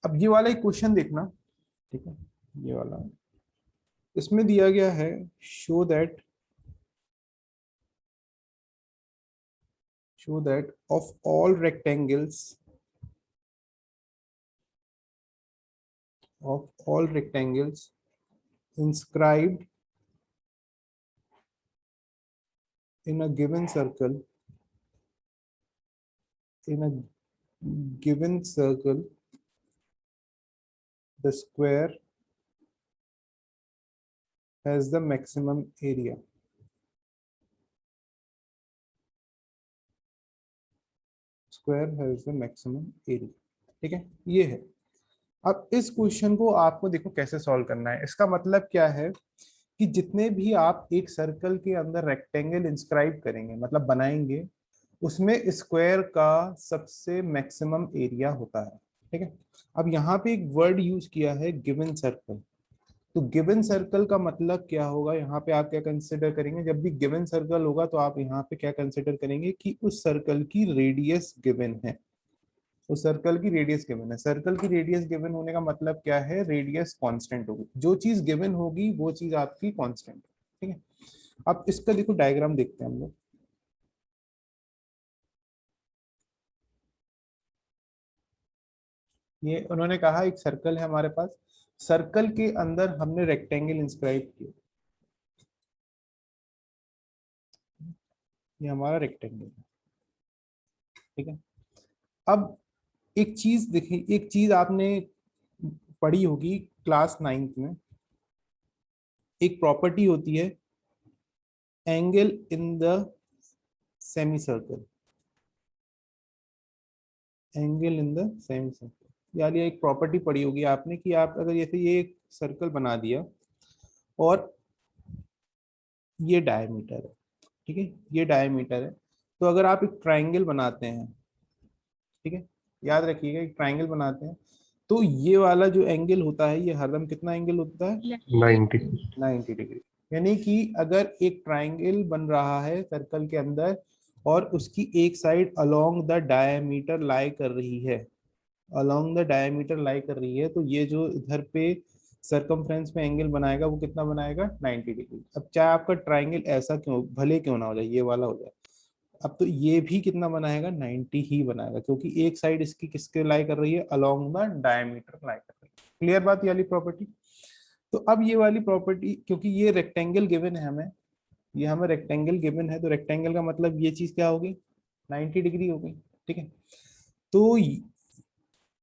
अब ये वाला एक क्वेश्चन देखना, ठीक है, ये वाला इसमें दिया गया है, show that of all rectangles inscribed in a given circle, the square has the maximum area. Square has the maximum area. ठीक है, ये है। अब इस क्वेश्चन को आपको देखो कैसे सॉल्व करना है। इसका मतलब क्या है कि जितने भी आप एक सर्कल के अंदर रेक्टेंगल इंस्क्राइब करेंगे, मतलब बनाएंगे, उसमें स्क्वायर का सबसे मैक्सिमम एरिया होता है। ठीक है, अब यहाँ पे एक वर्ड यूज किया है, गिवन सर्कल। तो गिवन सर्कल का मतलब क्या होगा, यहाँ पे आप क्या कंसिडर करेंगे, जब भी गिवन सर्कल होगा तो आप यहाँ पे क्या कंसिडर करेंगे कि उस सर्कल की रेडियस गिवन है। उस सर्कल की रेडियस गिवन है। सर्कल की रेडियस गिवन होने का मतलब क्या है, रेडियस कांस्टेंट होगी। जो चीज गिवन होगी वो चीज आपकी कांस्टेंट। ठीक है, अब इसका देखो डायग्राम देखते हैं हम लोग। ये उन्होंने कहा एक सर्कल है हमारे पास, सर्कल के अंदर हमने रेक्टेंगल इंस्क्राइब किया, ये हमारा रेक्टेंगल है। ठीक है, अब एक चीज देखिए, एक चीज आपने पढ़ी होगी क्लास 9th में, एक प्रॉपर्टी होती है angle in the semi circle. Angle in the semi circle, यानी एक प्रॉपर्टी पढ़ी होगी आपने कि आप अगर जैसे ये एक सर्कल बना दिया और ये डायमीटर है, ठीक है, ये डायमीटर है, तो अगर आप एक ट्राइंगल बनाते हैं, ठीक है, याद रखिएगा एक ट्राइंगल बनाते हैं, तो ये वाला जो एंगल होता है ये हरदम कितना एंगल होता है, 90 डिग्री। यानी कि अगर एक ट्राइंगल बन रहा है सर्कल के अंदर और उसकी एक साइड अलोंग द डायमीटर लाई कर रही है, अलोंग द डायमीटर लाई कर रही है, तो ये जो इधर पे सरकमफ्रेंस में एंगल बनाएगा वो कितना बनाएगा, 90 डिग्री। अब चाहे आपका ट्राइंगल ऐसा क्यों भले क्यों ना हो जाए, ये वाला हो जाए, अब तो ये भी कितना बनाएगा, 90 ही बनाएगा, क्योंकि एक साइड इसकी किसके लाई कर रही है, अलोंग द डायमीटर लाई कर रही है। क्लियर बात ये वाली प्रॉपर्टी। तो अब ये वाली प्रॉपर्टी, क्योंकि ये रेक्टेंगल गिवन है हमें, ये हमें रेक्टेंगल गिवन है, तो रेक्टेंगल का मतलब ये चीज क्या होगी, 90 डिग्री हो गई। ठीक है,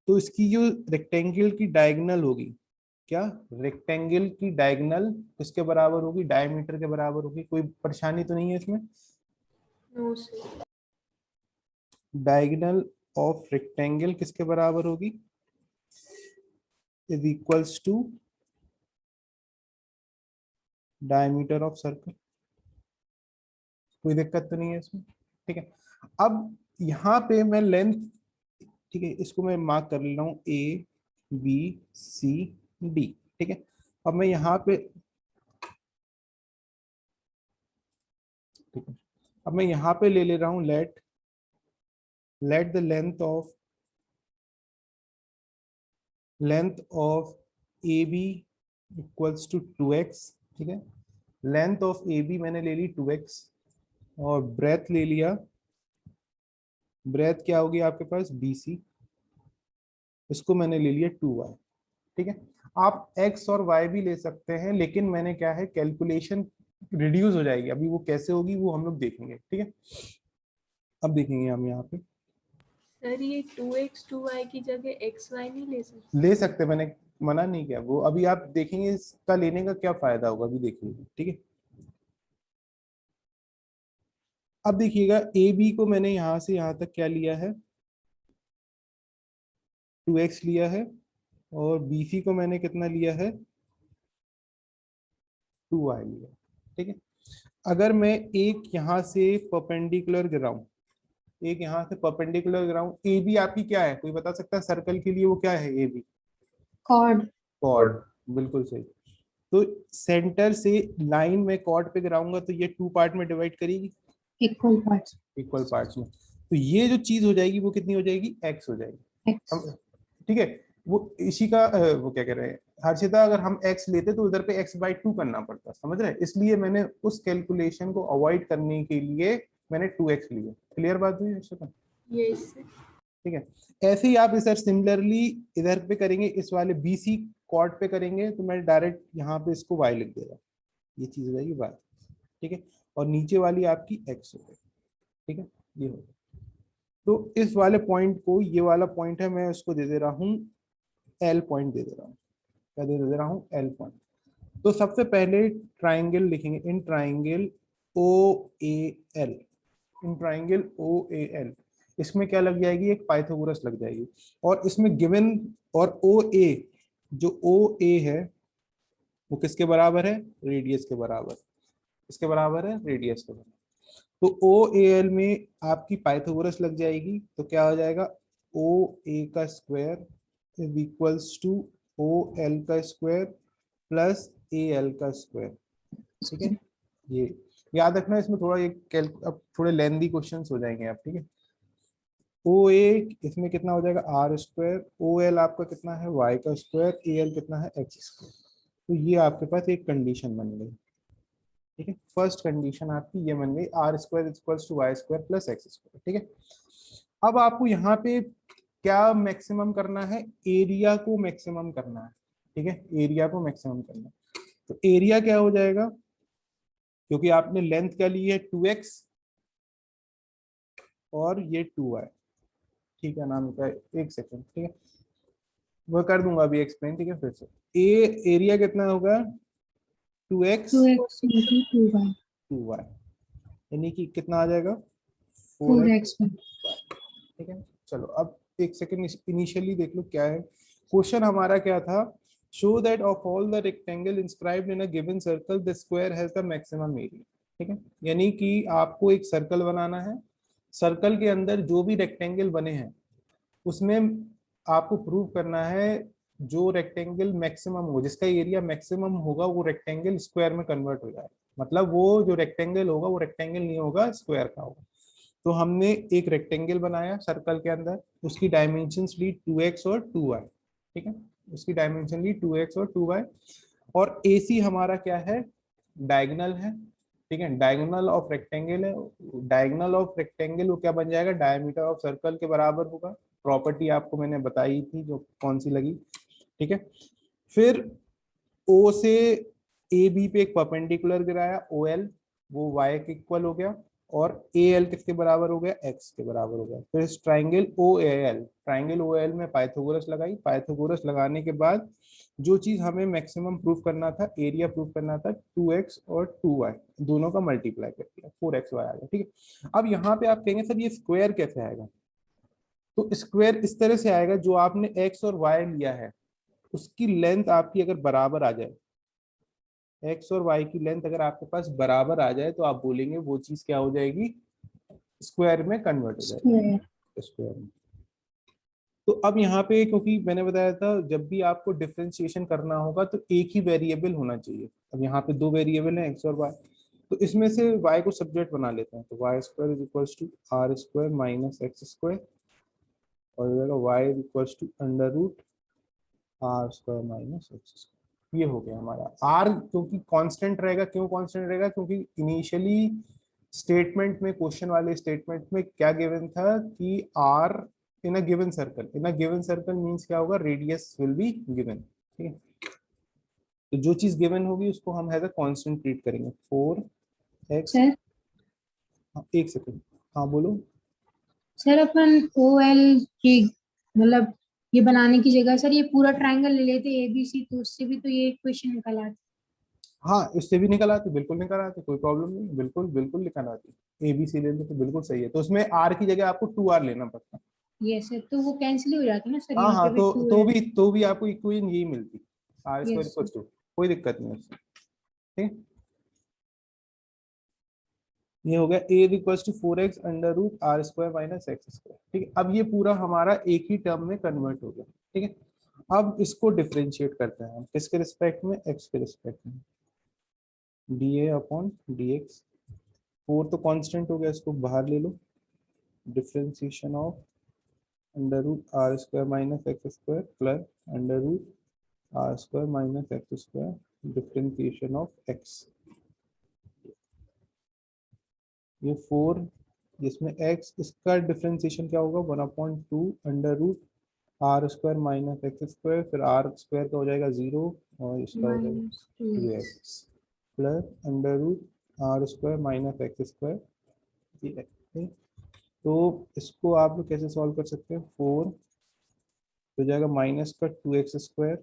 तो इसकी जो रेक्टेंगल की डायगोनल होगी, क्या रेक्टेंगल की डायगोनल किसके बराबर होगी, डायमीटर के बराबर होगी। कोई परेशानी तो नहीं है इसमें। No sir. Diagonal of rectangle किसके बराबर होगी, is equals to diameter of circle. कोई दिक्कत तो नहीं है इसमें। ठीक है, अब यहाँ पे मैं लेंथ, ठीक है, इसको मैं मार्क कर ले रहा हूँ ए बी सी डी। ठीक है, अब मैं यहाँ पे, ठीक है, अब मैं यहाँ पे ले रहा हूँ let the length of A B equals to 2x। ठीक है, लेंथ ऑफ ए बी मैंने ले ली 2x और ब्रेथ ले लिया, ब्रेथ क्या होगी आपके पास, BC, इसको मैंने ले लिया 2y। ठीक है, आप x और y भी ले सकते हैं, लेकिन मैंने क्या है, कैलकुलेशन रिड्यूस हो जाएगी, अभी वो कैसे होगी वो हम लोग देखेंगे। ठीक है, अब देखेंगे हम यहाँ पे, सर ये 2x 2y की जगह xy नहीं ले सकते? ले सकते, मैंने मना नहीं किया, वो अभी आप देखेंगे इसका लेने का क्या फायदा होगा, अभी देखेंगे। ठीक है, अब देखिएगा ए बी को मैंने यहां से यहां तक क्या लिया है, 2x लिया है, और BC को मैंने कितना लिया है, 2y लिया। ठीक है, अगर मैं एक यहां से परपेंडिकुलर गिराऊं, एक यहां से परपेंडिकुलर गिराऊं, ए बी आपकी क्या है, कोई बता सकता है सर्कल के लिए वो क्या है, ए बी कॉर्ड। कॉर्ड, बिल्कुल सही। तो सेंटर से लाइन में कॉर्ड पे गिराऊंगा तो ये 2 पार्ट में डिवाइड करेगी, इक्वल पार्ट्स। इक्वल पार्ट्स में, तो ये जो चीज हो जाएगी वो कितनी हो जाएगी, x हो जाएगी। एक्स। ठीक है, वो इसी का वो क्या कह रहे हैं हर्षिता, अगर हम x लेते तो उधर पे x/2 करना पड़ता, समझ रहे हैं? इसलिए मैंने उस कैलकुलेशन को अवॉइड करने के लिए मैंने 2x लिया। क्लियर बात हुई हर्षिता? यस ठीक है। ऐसे ही आप इधर सिमिलरली इधर पे करेंगे, इस वाले BC कॉर्ड पे करेंगे, तो मैं डायरेक्ट यहाँ पे इसको y लिख देगा, ये चीज हो जाएगी y। ठीक है, और नीचे वाली आपकी x हो गई। ठीक है, ये हो गया। तो इस वाले पॉइंट को, ये वाला पॉइंट है, मैं उसको दे दे रहा हूँ L पॉइंट दे दे रहा हूँ। क्या दे रहा हूँ? L point. तो सबसे पहले ट्राइंगल लिखेंगे, in triangle OAL, in triangle OAL। इसमें क्या लग जाएगी? एक पाइथागोरस लग जाएगी। और इसमें गिवन और OA, जो OA है वो किसके बराबर है? रेडियस के बराबर। किसके बराबर है? रेडियस के बराबर। तो OAL में आपकी पाइथागोरस लग जाएगी, तो क्या हो जाएगा? OA का square is equals to OL का स्क्वायर प्लस AL का स्क्वायर। ठीक है, ये याद रखना। इसमें थोड़ा ये अब थोड़े लेंदी क्वेश्चंस हो जाएंगे आप। ठीक है, OA इसमें कितना हो जाएगा? R स्क्वायर, OL आपका कितना है? Y का स्क्वायर, AL कितना है? X square. तो ये आपके पास एक कंडीशन बन गई। ठीक है, फर्स्ट कंडीशन आपकी ये बन गई, R square equals to Y square plus X square. ठीक है, अब आपको यहाँ पे क्या मैक्सिमम करना है? एरिया को मैक्सिमम करना है। ठीक है, एरिया को मैक्सिमम करना है। तो एरिया क्या हो जाएगा? क्योंकि आपने लेंथ क्या ली है? 2x और ये 2y। ठीक है, नाम का एक सेकंड। ठीक है, वो कर दूंगा अभी एक्सप्लेन। ठीक है, फिर से एरिया कितना होगा? 2x 2x into 2y 2y, यानी कि कितना आ जाएगा? 4x। 4x ठीक है, चलो अब एक सेकंड इनिशियली देख लो क्या है क्वेश्चन हमारा। क्या था? Show that of all the rectangle inscribed in a given circle the square has the maximum area. ठीक है, यानी कि आपको एक सर्कल बनाना है, सर्कल के अंदर जो भी रेक्टेंगल बने हैं उसमें आपको प्रूव करना है जो रेक्टेंगल मैक्सिमम हो, जिसका एरिया मैक्सिमम होगा, वो रेक्टेंगल स्क्वायर में कन्वर्ट हो जाएगा। मतलब वो जो रेक्टेंगल होगा वो रेक्टेंगल नहीं होगा, स्क्वायर का होगा। तो हमने एक रेक्टेंगल बनाया सर्कल के अंदर, उसकी डायमेंशंस ली 2x और 2y। ठीक है, उसकी डायमेंशन ली 2x और 2y। और AC हमारा क्या है? डायगोनल है। ठीक है, डायगोनल ऑफ रेक्टेंगल है। डायगोनल ऑफ रेक्टेंगल वो क्या बन जाएगा? डायमीटर ऑफ सर्कल के बराबर होगा। प्रॉपर्टी आपको मैंने बताई थी, जो कौन सी लगी। ठीक है, फिर O से AB पे एक परपेंडिकुलर गिराया OL, वो y के इक्वल हो गया। और AL किसके बराबर हो गया? x के बराबर हो गया। फिर इस ट्राइंगल OAL में पाइथागोरस लगाई। पाइथागोरस लगाने के बाद जो चीज हमें मैक्सिमम प्रूफ करना था, एरिया प्रूफ करना था, 2x और 2y दोनों का मल्टीप्लाई कर दिया, 4xy आ गया। ठीक है, अब यहाँ पे आप कहेंगे सर ये स्क्वायर कैसे आएगा? तो स्क्वायर इस तरह से आएगा, जो आपने x और y लिया है उसकी लेंथ आपकी अगर बराबर आ जाए, एक्स और वाई की लेंथ अगर आपके पास बराबर आ जाए, तो आप बोलेंगे वो चीज क्या हो जाएगी? स्क्वायर में कन्वर्ट हो square जाएगी, स्क्वायर में। तो अब यहाँ पे क्योंकि मैंने बताया था जब भी आपको डिफरेंशिएशन करना होगा तो एक ही वेरिएबल होना चाहिए। अब यहाँ पे दो वेरिएबल हैं, एक्स और वाई। तो इसमें से y को सब्जेक्ट बना लेते हैं। तो y square is equals to r square minus x square, और y is equals to under root r square minus x square. ये हो गया हमारा आर। क्योंकि कांस्टेंट रहेगा, क्यों कांस्टेंट रहेगा? क्योंकि इनिशियली स्टेटमेंट में, क्वेश्चन वाले स्टेटमेंट में क्या गिवन था कि are in a given circle, in a given circle means क्या होगा? Radius will be given. ठीक है, तो जो चीज गिवन होगी उसको हम एज अ कांस्टेंट ट्रीट करेंगे। 4x। सर एक सेकंड, हाँ बोलो। सर अपन OL की मतलब ये बनाने की जगह सर ये पूरा ट्रायंगल ले लेते ABC, तो उससे भी तो ये इक्वेशन निकल आती। हाँ, इससे भी निकल आती, बिल्कुल निकल आती, कोई प्रॉब्लम नहीं, बिल्कुल बिल्कुल निकल आती। ABC ले लो तो बिल्कुल सही है। तो उसमें r की जगह आपको 2r लेना पड़ता। ये सर तो वो कैंसिल हो जाती है ना सर, हाँ यहाँ हाँ, पे भी तो 2 तो है। भी तो भी आपको इक्वेशन यही मिलती, r square is equal to. कोई दिक्कत नहीं है उससे। ठीक है, ये हो गया a equal to 4x under root r square minus x square. ठीक है, अब ये पूरा हमारा एक ही टर्म में कन्वर्ट हो गया। ठीक है, अब इसको डिफरेंशिएट करते हैं हम किसके रिस्पेक्ट में? x के रिस्पेक्ट में। dA upon dx। 4 तो कांस्टेंट हो गया, इसको बाहर ले लो। Differentiation of under root r square minus x square plus under root r square minus x square differentiation of x. ये 4 जिसमें x इसका डिफरेंशिएशन क्या होगा 1/2 under root r square minus x square, फिर आर स्क्वायर का हो जाएगा 0 और इसका हो जाएगा minus 2x 2x plus under root r square minus x square. ठीक है, तो इसको आप लोग कैसे सॉल्व कर सकते हैं? 4 हो जाएगा माइनस का 2x स्क्वायर,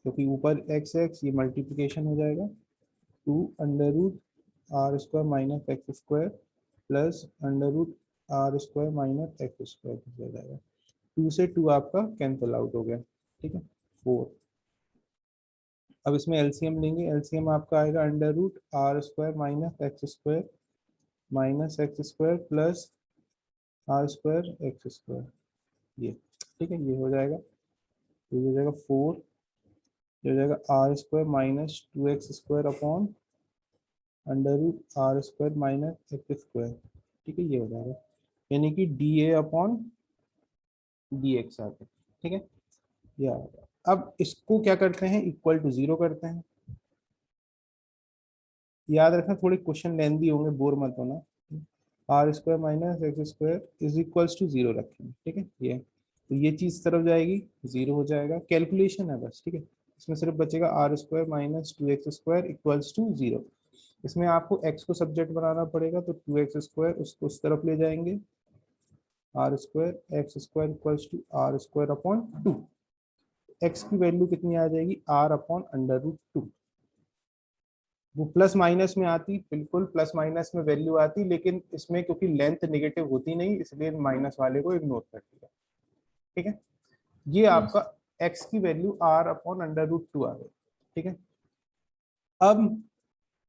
क्योंकि ऊपर x ये मल्टीप्लिकेशन हो जाएगा 2 under root r square minus x square plus under root r square minus x square हो जाएगा। 2 से 2 आपका कैंसिल आउट हो गया। ठीक है, 4। अब इसमें एलसीएम लेंगे, एलसीएम आपका आएगा under root r square minus x square plus r square x square ये। ठीक है, ये हो जाएगा, ये हो जाएगा 4, ये हो जाएगा r square minus 2x square upon under root r square minus x square. ठीक है, ये हो जाएगा, यानी कि d a upon d x आता है। ठीक है, ये आ गया। अब इसको क्या करते हैं, इक्वल टू 0 करते हैं। याद रखना थोड़े क्वेश्चन लेंदी होंगे, बोर मत होना। R square minus x square is equals to 0 रखेंगे। ठीक है, ये तो ये चीज तरफ जाएगी, 0 हो जाएगा, कैलकुलेशन है बस। ठीक है, इसमें सिर्फ बचेगा r square minus 2x square equals to 0। इसमें आपको x को सब्जेक्ट बनाना पड़ेगा, तो 2x स्क्वायर उसको उस तरफ ले जाएंगे, r square x square equals to r square upon 2। x की वैल्यू कितनी आ जाएगी, r अपॉन अंडर रूट 2। वो प्लस माइनस में आती, बिल्कुल प्लस माइनस में वैल्यू आती, लेकिन इसमें क्योंकि लेंथ नेगेटिव होती नहीं, इसलिए माइनस वाले को इग्नोर कर दिया। ठीक है, ये आपका x की value r upon under root 2 आ गई। ठीक है, अब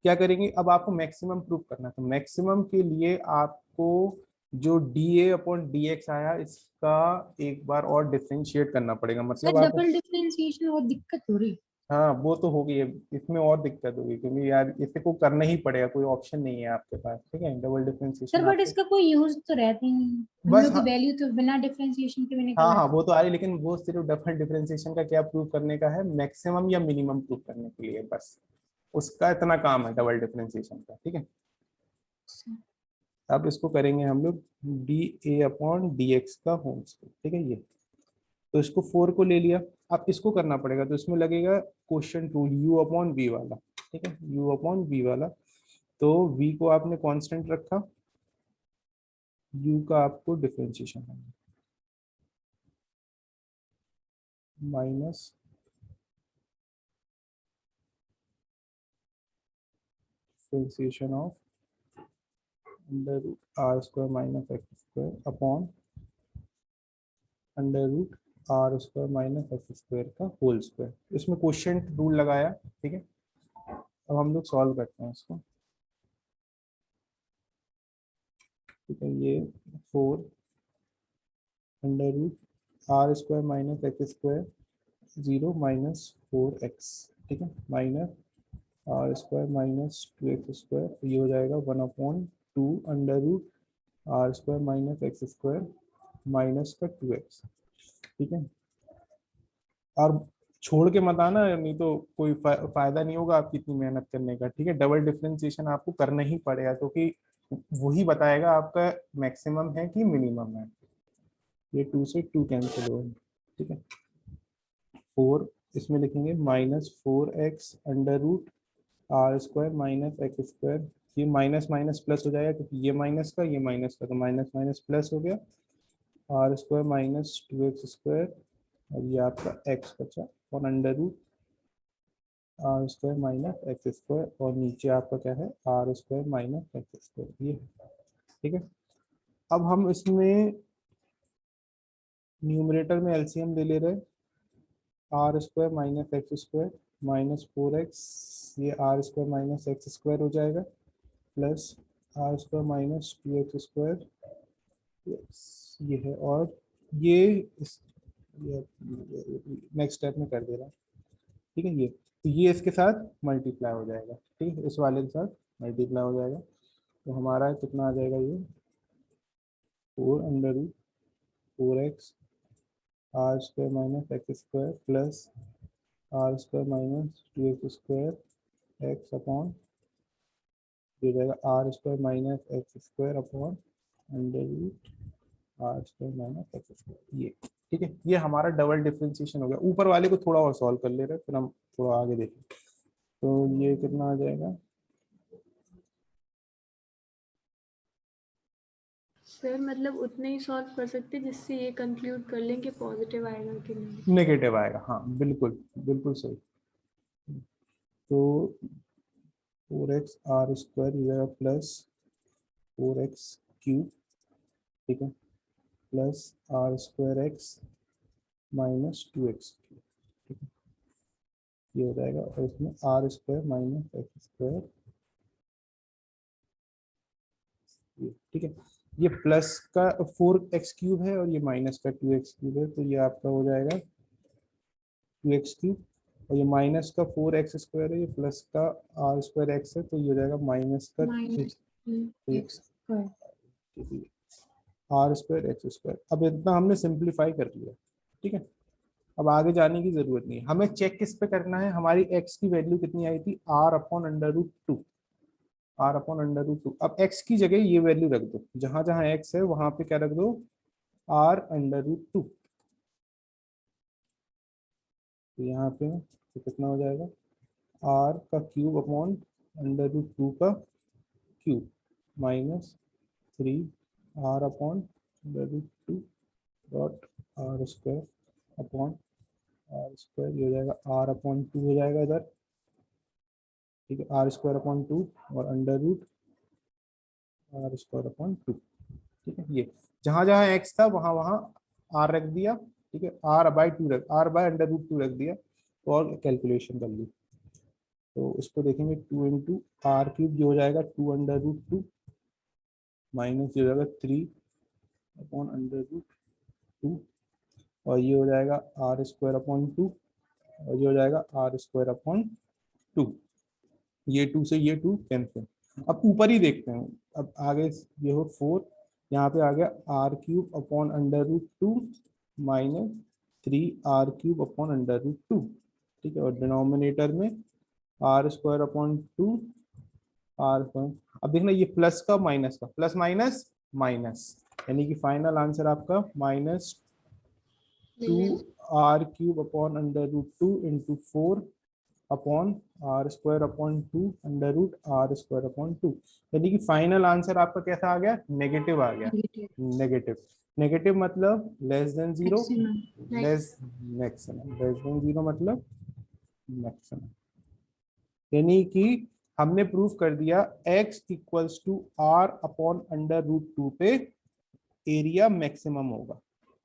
क्या करेंगे, अब आपको मैक्सिमम प्रूव करना है। तो मैक्सिमम के लिए आपको जो D a upon d x आया, इसका एक बार और डिफरेंशिएट करना पड़ेगा। मतलब आप, डबल डिफरेंशिएशन बहुत दिक्कत हो रही। हाँ वो तो होगी, इसमें और दिक्कत होगी, क्योंकि यार इसे को करना ही पड़ेगा, कोई ऑप्शन नहीं है आपके पास। ठीक है, डबल सर डिफरेंशिएशन बट आपको इसका कोई यूज तो रहता ही नहीं, हम बस। लोग की वैल्यू तो बिना डिफरेंशिएशन के भी निकल हाँ हाँ, जाती वो तो आ रही, लेकिन वो सिर्फ डबल डिफरेंशिएशन का क्या प्रूव करने का है, मैक्सिमम या मिनिमम प्रूव करने के लिए, बस उसका इतना काम है डबल डिफरेंशिएशन का। ठीक है, है। अब इसको करेंगे हम लोग D a upon d x का होल स्क्वायर। ठीक है, ये तो इसको 4 को ले लिया, अब इसको करना पड़ेगा, तो इसमें लगेगा quotient rule u upon v वाला। ठीक है, u अपॉन वी वाला, तो v को आपने कांस्टेंट रखा, u का आपको डिफरेंशिएशन करना minus differentiation of under root r square minus x square upon under root r square minus x square का होल स्क्वायर। इसमें क्वेश्चन रूल लगाया। ठीक है, अब हम लोग सॉल्व करते हैं इसको। ठीक है, ये 4 under root r square minus x square 0 minus 4x। ठीक है, minus r square minus 2x square, ये हो जाएगा 1/2 under root r square minus x square minus का 2x। ठीक है, और छोड़ के मत आना, नहीं तो कोई फायदा नहीं होगा आपकी इतनी मेहनत करने का। ठीक है, डबल डिफरेंशिएशन आपको करना ही पड़ेगा, क्योंकि वही बताएगा आपका मैक्सिमम है कि मिनिमम है। ये 2 से 2 कैंसिल हो। ठीक है, 4 इसमें लिखेंगे minus 4x under root r square minus x square. ये माइनस माइनस प्लस हो जाएगा, क्योंकि ये माइनस का ये माइनस का, तो माइनस माइनस प्लस हो गया, r square minus 2x square, और ये आपका x बचा, और under root r square minus x square, और नीचे आपका क्या है, r square minus x square. ये ठीक है, अब हम इसमें न्यूमरेटर में एलसीएम ले ले रहे, r square minus x square minus 4x, ये r square minus x square हो जाएगा, plus r square minus 2x square, ये है, और ये नेक्स्ट स्टेप में कर दे रहा है। ठीक है, ये तो ये इसके साथ मल्टीप्लाई हो जाएगा। ठीक है, इस वाले के साथ मल्टीप्लाई हो जाएगा, तो हमारा कितना आ जाएगा, ये 4 under root 4x r square minus x square plus r square minus 2x square x upon हो जाएगा r square minus x square upon under root r square minus x square. ये ठीक है, ये हमारा डबल डिफरेंशिएशन हो गया। ऊपर वाले को थोड़ा और सॉल्व कर ले रहे हैं, फिर हम थोड़ा आगे देखें। तो ये कितना आ जाएगा, सर मतलब उतने ही सॉल्व कर सकते हैं जिससे ये कंक्लूड कर लें कि पॉजिटिव आएगा कि नहीं। नेगेटिव आएगा, हाँ बिल्कुल बिल्कुल सही। तो 4x आर स्क्वायर हो जाएगा प्लस 4x क्यूब, ठीक है, plus r square x minus 2x cube, ठीक है, ये हो जाएगा। और इसमें r square minus x square, ठीक है, ये प्लस का 4x क्यूब है और ये माइनस का 2x क्यूब है, तो ये आपका हो जाएगा 2x क्यूब। और ये माइनस का 4x स्क्वायर है, ये प्लस का आर स्क्वायर एक्स है, तो ये हो जाएगा माइनस का minus x square. R square x square. अब इतना हमने सिंप्लीफाई कर लिया, ठीक है। अब आगे जाने की जरूरत नहीं है, हमें चेक किस पे करना है, हमारी x की वैल्यू कितनी आई थी, r upon under root two, r upon under root two. अब x की जगह ये वैल्यू रख दो, जहां जहां x है वहां पे क्या रख दो, r अंडर रूट टू। तो यहाँ पे तो कितना हो जाएगा, r का cube upon under root two का cube minus 3 r upon under root two dot r square upon r square, ये हो जाएगा आर अपॉन टू हो जाएगा इधर, ठीक है, आर स्क्वायर अपॉन टू और under root r square upon two, ठीक है। ये जहां जहां एक्स था वहां वहां आर रख दिया, ठीक है, आर बाई टू रख, r by under root two रख दिया, तो और कैलकुलेशन कर ली। तो इसको देखेंगे, टू इंटू आर क्यूब जो हो जाएगा 2 अंडर रूट टू माइनस जो हो जाएगा 3 अपॉन अंडर रूट टू, और ये हो जाएगा आर स्क्वायर अपॉन टू, और ये हो जाएगा आर स्क्वायर अपॉन टू। ये टू से ये टू कैंसिल। अब ऊपर ही देखते हैं, अब आगे ये हो 4, यहाँ पे आ गया r cube upon under root two minus 3 r cube upon under root two, ठीक है, और डिनोमिनेटर में r square upon two r square. अब देखना ये प्लस का माइनस का, प्लस माइनस माइनस, यानी कि फाइनल आंसर आपका minus 2 r cube upon under root two into 4 upon r square upon two under root r square upon two, यानी कि फाइनल आंसर आपका कैसा आ गया, नेगेटिव आ गया। नेगेटिव, नेगेटिव मतलब less than zero, less maximum, less than zero मतलब maximum, यानी कि हमने प्रूव कर दिया x equals to r upon under root two पे एरिया मैक्सिमम होगा।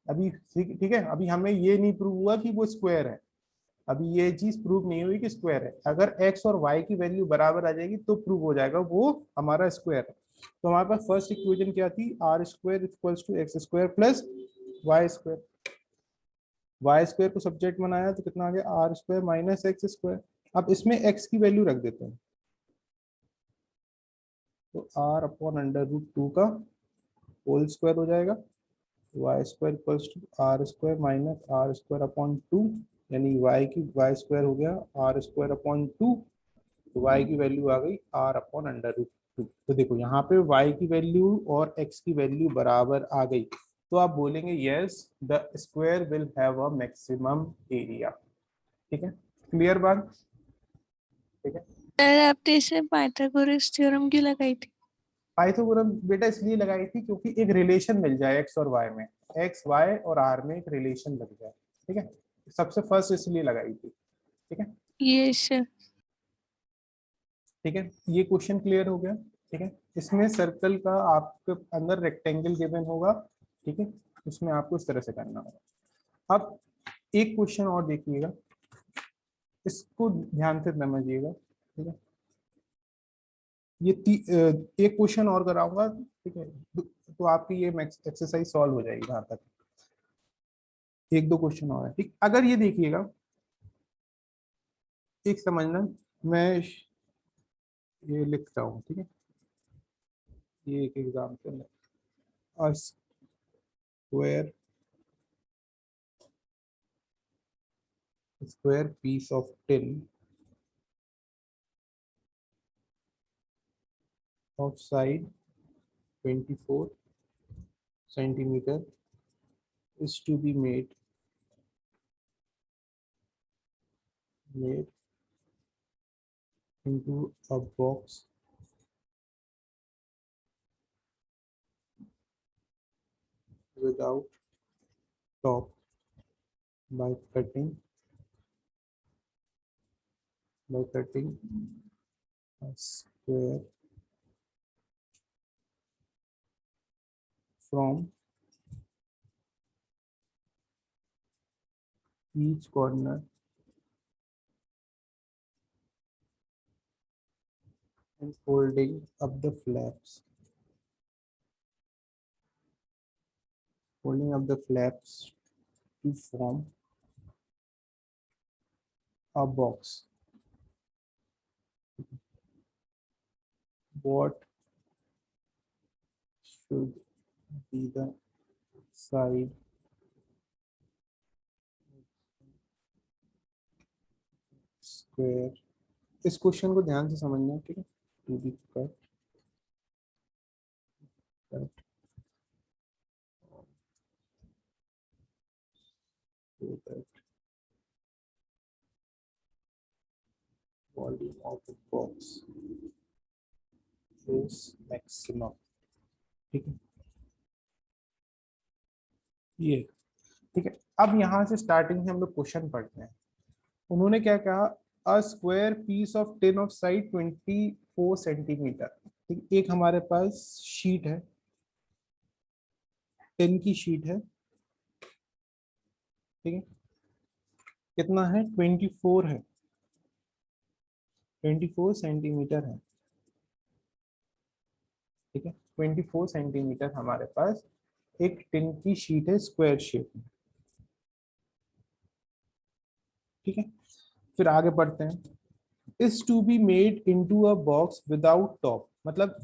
अभी ठीक है, अभी हमें ये नहीं प्रूव हुआ कि वो स्क्वायर है, अभी ये चीज प्रूव नहीं हुई कि स्क्वायर है। अगर x और y की वैल्यू बराबर आ जाएगी तो प्रूव हो जाएगा वो हमारा स्क्वायर है। तो हमारे पास फर्स्ट इक्वेशन क्या थी, r square equals to x square plus y square, y square को सब्जेक्ट बनाया तो कितना आ गया, r square minus x square. अब इसमें x की वैल्यू रख देते हैं, तो r upon under root two का होल स्क्वायर हो जाएगा, y square equals to r square minus r square upon two, यानी वाई की वाई स्क्वायर हो गया आर स्क्वायर अपॉन टू, तो y की वैल्यू आ गई r upon under root two. तो देखो यहाँ पे y की वैल्यू और x की वैल्यू बराबर आ गई, तो आप बोलेंगे yes the square will have a maximum area. ठीक है, क्लियर बात, ठीक है। सर आपने इसे पाइथागोरस थ्योरम क्यों लगाई थी? पाइथागोरस बेटा इसलिए लगाई थी क्योंकि एक रिलेशन मिल जाए x और y में, x y और r में एक रिलेशन लग जाए, ठीक है, सबसे फर्स्ट इसलिए लगाई थी, ठीक है। ये सर ठीक है, ये क्वेश्चन क्लियर हो गया, ठीक है। इसमें सर्कल का आपके अंदर रेक्टेंगल गिवन होगा, ठीक है, उसमें आपको इस तरह से करना होगा। अब एक क्वेश्चन और देखिएगा, इसको ध्यान से समझिएगा, ठीक है। ये एक क्वेश्चन और कराऊंगा, ठीक है, तो आपकी ये एक्सरसाइज सॉल्व हो जाएगी। वहां तक एक दो क्वेश्चन और है, ठीक। अगर ये देखिएगा, एक समझना, मैं ये लिखता हूँ, ठीक है, ये एक एग्जाम्पल है, square square piece of tin of side 24 centimeter is to be made into a box without top by cutting a square from each corner and folding up the flaps to form a box. What should be the side square? इस question को ध्यान से समझना, ठीक है। To be cut so that volume of the box is maximum, ठीक है। ये ठीक है। अब यहाँ से स्टार्टिंग से हम लोग क्वेश्चन पढ़ते हैं। उन्होंने क्या कहा, a square piece of tin of side 24 centimetre. ठीक, एक हमारे पास शीट है, टिन की शीट है, ठीक है। कितना है, 24 है, 24 सेंटीमीटर है, ठीक है। 24 सेंटीमीटर हमारे पास एक टिन की शीट है स्क्वायर शेप में, ठीक है। फिर आगे बढ़ते हैं। Is to be made into a box without top, मतलब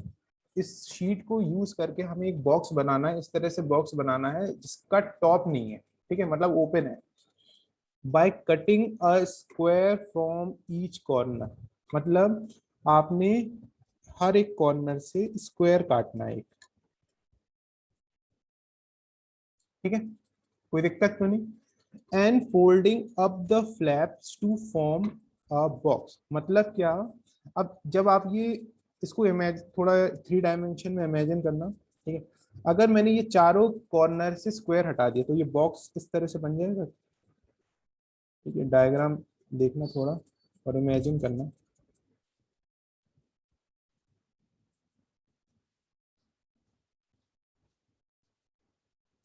इस शीट को यूज करके हमें एक बॉक्स बनाना है, इस तरह से बॉक्स बनाना है जिसका टॉप नहीं है, ठीक है, मतलब ओपन है। By cutting a square from each corner, मतलब आपने हर एक कॉर्नर से स्क्वायर काटना है, ठीक है, कोई दिक्कत तो नहीं। And folding up the flaps to form a box, मतलब क्या, अब जब आप ये इसको इमेजिन, थोड़ा 3 डायमेंशन में इमेजिन करना, ठीक है। अगर मैंने ये चारों कॉर्नर से स्क्वायर हटा दिया तो ये बॉक्स इस तरह से बन जाएगा, ठीक है। डायग्राम देखना थोड़ा और इमेजिन करना।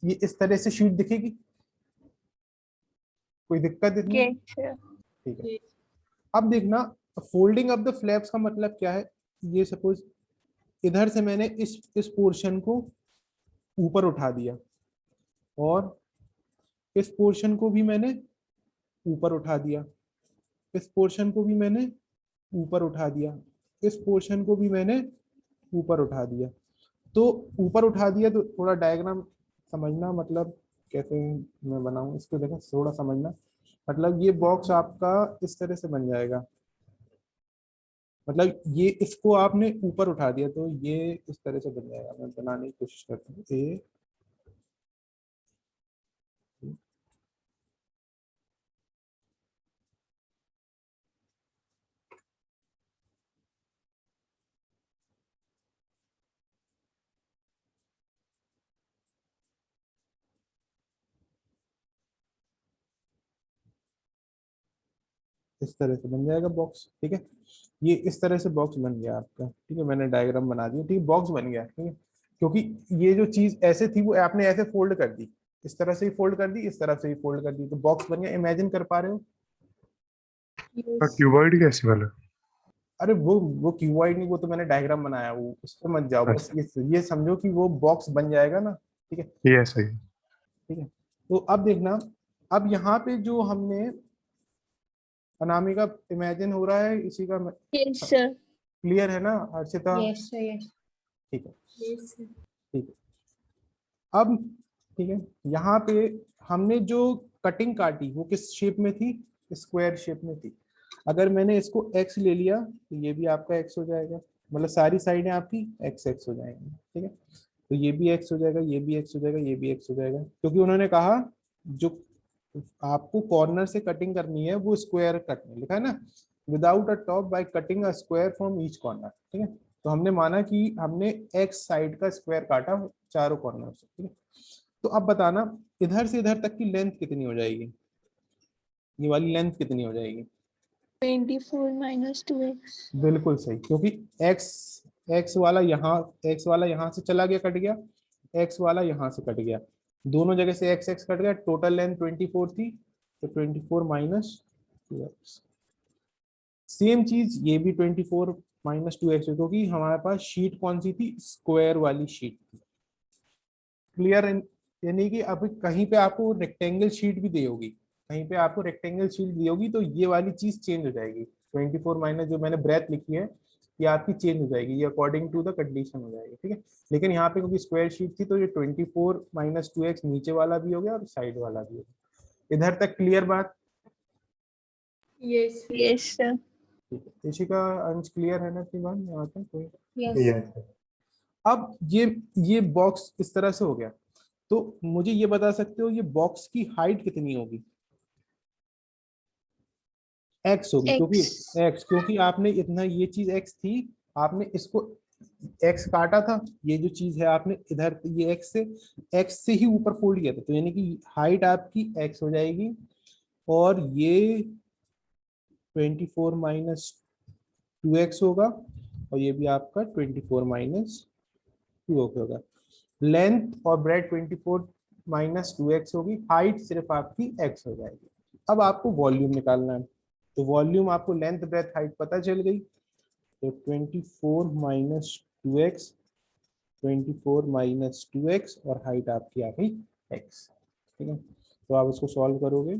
ये इस तरह से शीट दिखेगी, कोई दिक्कत इसमें, ठीक है। अब देखना, फोल्डिंग अप द फ्लैप्स का मतलब क्या है, ये सपोज इधर से मैंने इस पोर्शन को ऊपर उठा दिया और इस पोर्शन को भी मैंने ऊपर उठा दिया, इस पोर्शन को भी मैंने ऊपर उठा दिया, इस पोर्शन को भी मैंने ऊपर उठा दिया। तो ऊपर उठा दिया तो थोड़ा डायग्राम समझना, मतलब कैसे मैं बनाऊं इसको, देखो थोड़ा समझना। मतलब ये बॉक्स आपका इस तरह से बन जाएगा, मतलब ये इसको आपने ऊपर उठा दिया तो ये इस तरह से बन जाएगा। मैं बनाने की कोशिश करता हूँ। ए इस तरह से बन जाएगा बॉक्स, ठीक है। ये इस तरह से बॉक्स बन गया आपका, ठीक है। मैंने डायग्राम बना दिया, ठीक है, बॉक्स बन गया, ठीक है। क्योंकि ये जो चीज ऐसे थी वो आपने ऐसे फोल्ड कर दी, इस तरह से ही फोल्ड कर दी, इस तरफ से ही फोल्ड कर दी, तो बॉक्स बन गया। इमेजिन कर पा रहे हो? क्यूबॉइड कैसे बना? अरे वो क्यूबॉइड नहीं, वो तो मैंने डायग्राम बनाया, वो उस पर मत जाओ, बस ये समझो कि वो बॉक्स बन जाएगा ना, ठीक है। ये सही। ठीक है, तो अब देखना, अब यहाँ पे जो हमने अनामिका इमेजिन हो रहा है इसी का, यस सर। क्लियर है ना हर्षिता? Yes sir, yes. ठीक है, यस सर। ठीक है। अब ठीक है, यहाँ पे हमने जो कटिंग काटी वो किस शेप में थी, स्क्वायर शेप में थी। अगर मैंने इसको x ले लिया तो ये भी आपका x हो जाएगा, मतलब सारी साइडें आपकी x x हो जाएंगी, ठीक है। तो ये भी x हो जाएगा, ये भी x हो जाएगा, ये भी x हो जाएगा, क्योंकि उन्होंने कहा जो आपको कॉर्नर से कटिंग करनी है वो स्क्वायर कटनी, लिखा है ना, without a top by cutting a square from each corner, ठीक है। तो हमने माना कि हमने x साइड का स्क्वायर काटा चारों कॉर्नर से, ठीक है। तो अब बताना इधर से इधर तक की लेंथ कितनी हो जाएगी, ये वाली लेंथ कितनी हो जाएगी? 24 minus 2x। बिल्कुल सही, क्योंकि x वाला यहाँ से चला गया, कट गया, x वाला यहाँ से कट गया, दोनों जगह से x कट गया, टोटल लेंथ 24 थी, तो 24 माइनस 2x। सेम चीज ये भी 24 माइनस 2x, क्योंकि हमारे पास शीट कौन सी थी, स्क्वायर वाली शीट थी। क्लियर? यानी कि अब कहीं पे आपको रेक्टेंगल शीट भी दी होगी, कहीं पे आपको रेक्टेंगल शीट दी होगी, तो ये वाली चीज चेंज हो जाएगी। 24 माइनस जो मैंने ब्रेथ लिखी है ये आपकी चेंज हो जाएगी, ये अकॉर्डिंग टू द कंडीशन हो जाएगी, ठीक है। लेकिन यहाँ पे क्योंकि स्क्वायर शीट थी तो ये 24 माइनस 2x नीचे वाला भी हो गया और साइड वाला भी हो गया। इधर तक क्लियर बात? Yes yes sir. ठीक है, ऋषिका अंश क्लियर है ना अपनी बात यहाँ तक? कोई? यस अब ये बॉक्स इस तरह से हो गया, तो मुझे ये बता सकते हो ये बॉक्स की हाइट कितनी होगी? x होगी, क्योंकि आपने इतना, ये चीज x थी, आपने इसको x काटा था, ये जो चीज है आपने इधर ये x से ही ऊपर फोल्ड किया था, तो यानी कि हाइट आपकी x हो जाएगी, और ये 24 माइनस 2x होगा, और ये भी आपका 24 माइनस 2 होगा। लेंथ और ब्रेड 24 माइनस 2x होगी, हाइट सिर्फ आपकी x हो जाएगी। अब आपको वॉल्यूम निकालना है, तो वॉल्यूम आपको लेंथ ब्रेथ हाइट पता चल गई, तो 24 माइनस 2x, 24 माइनस 2x, और हाइट आपकी आ गई x, ठीक है। तो आप इसको सॉल्व करोगे,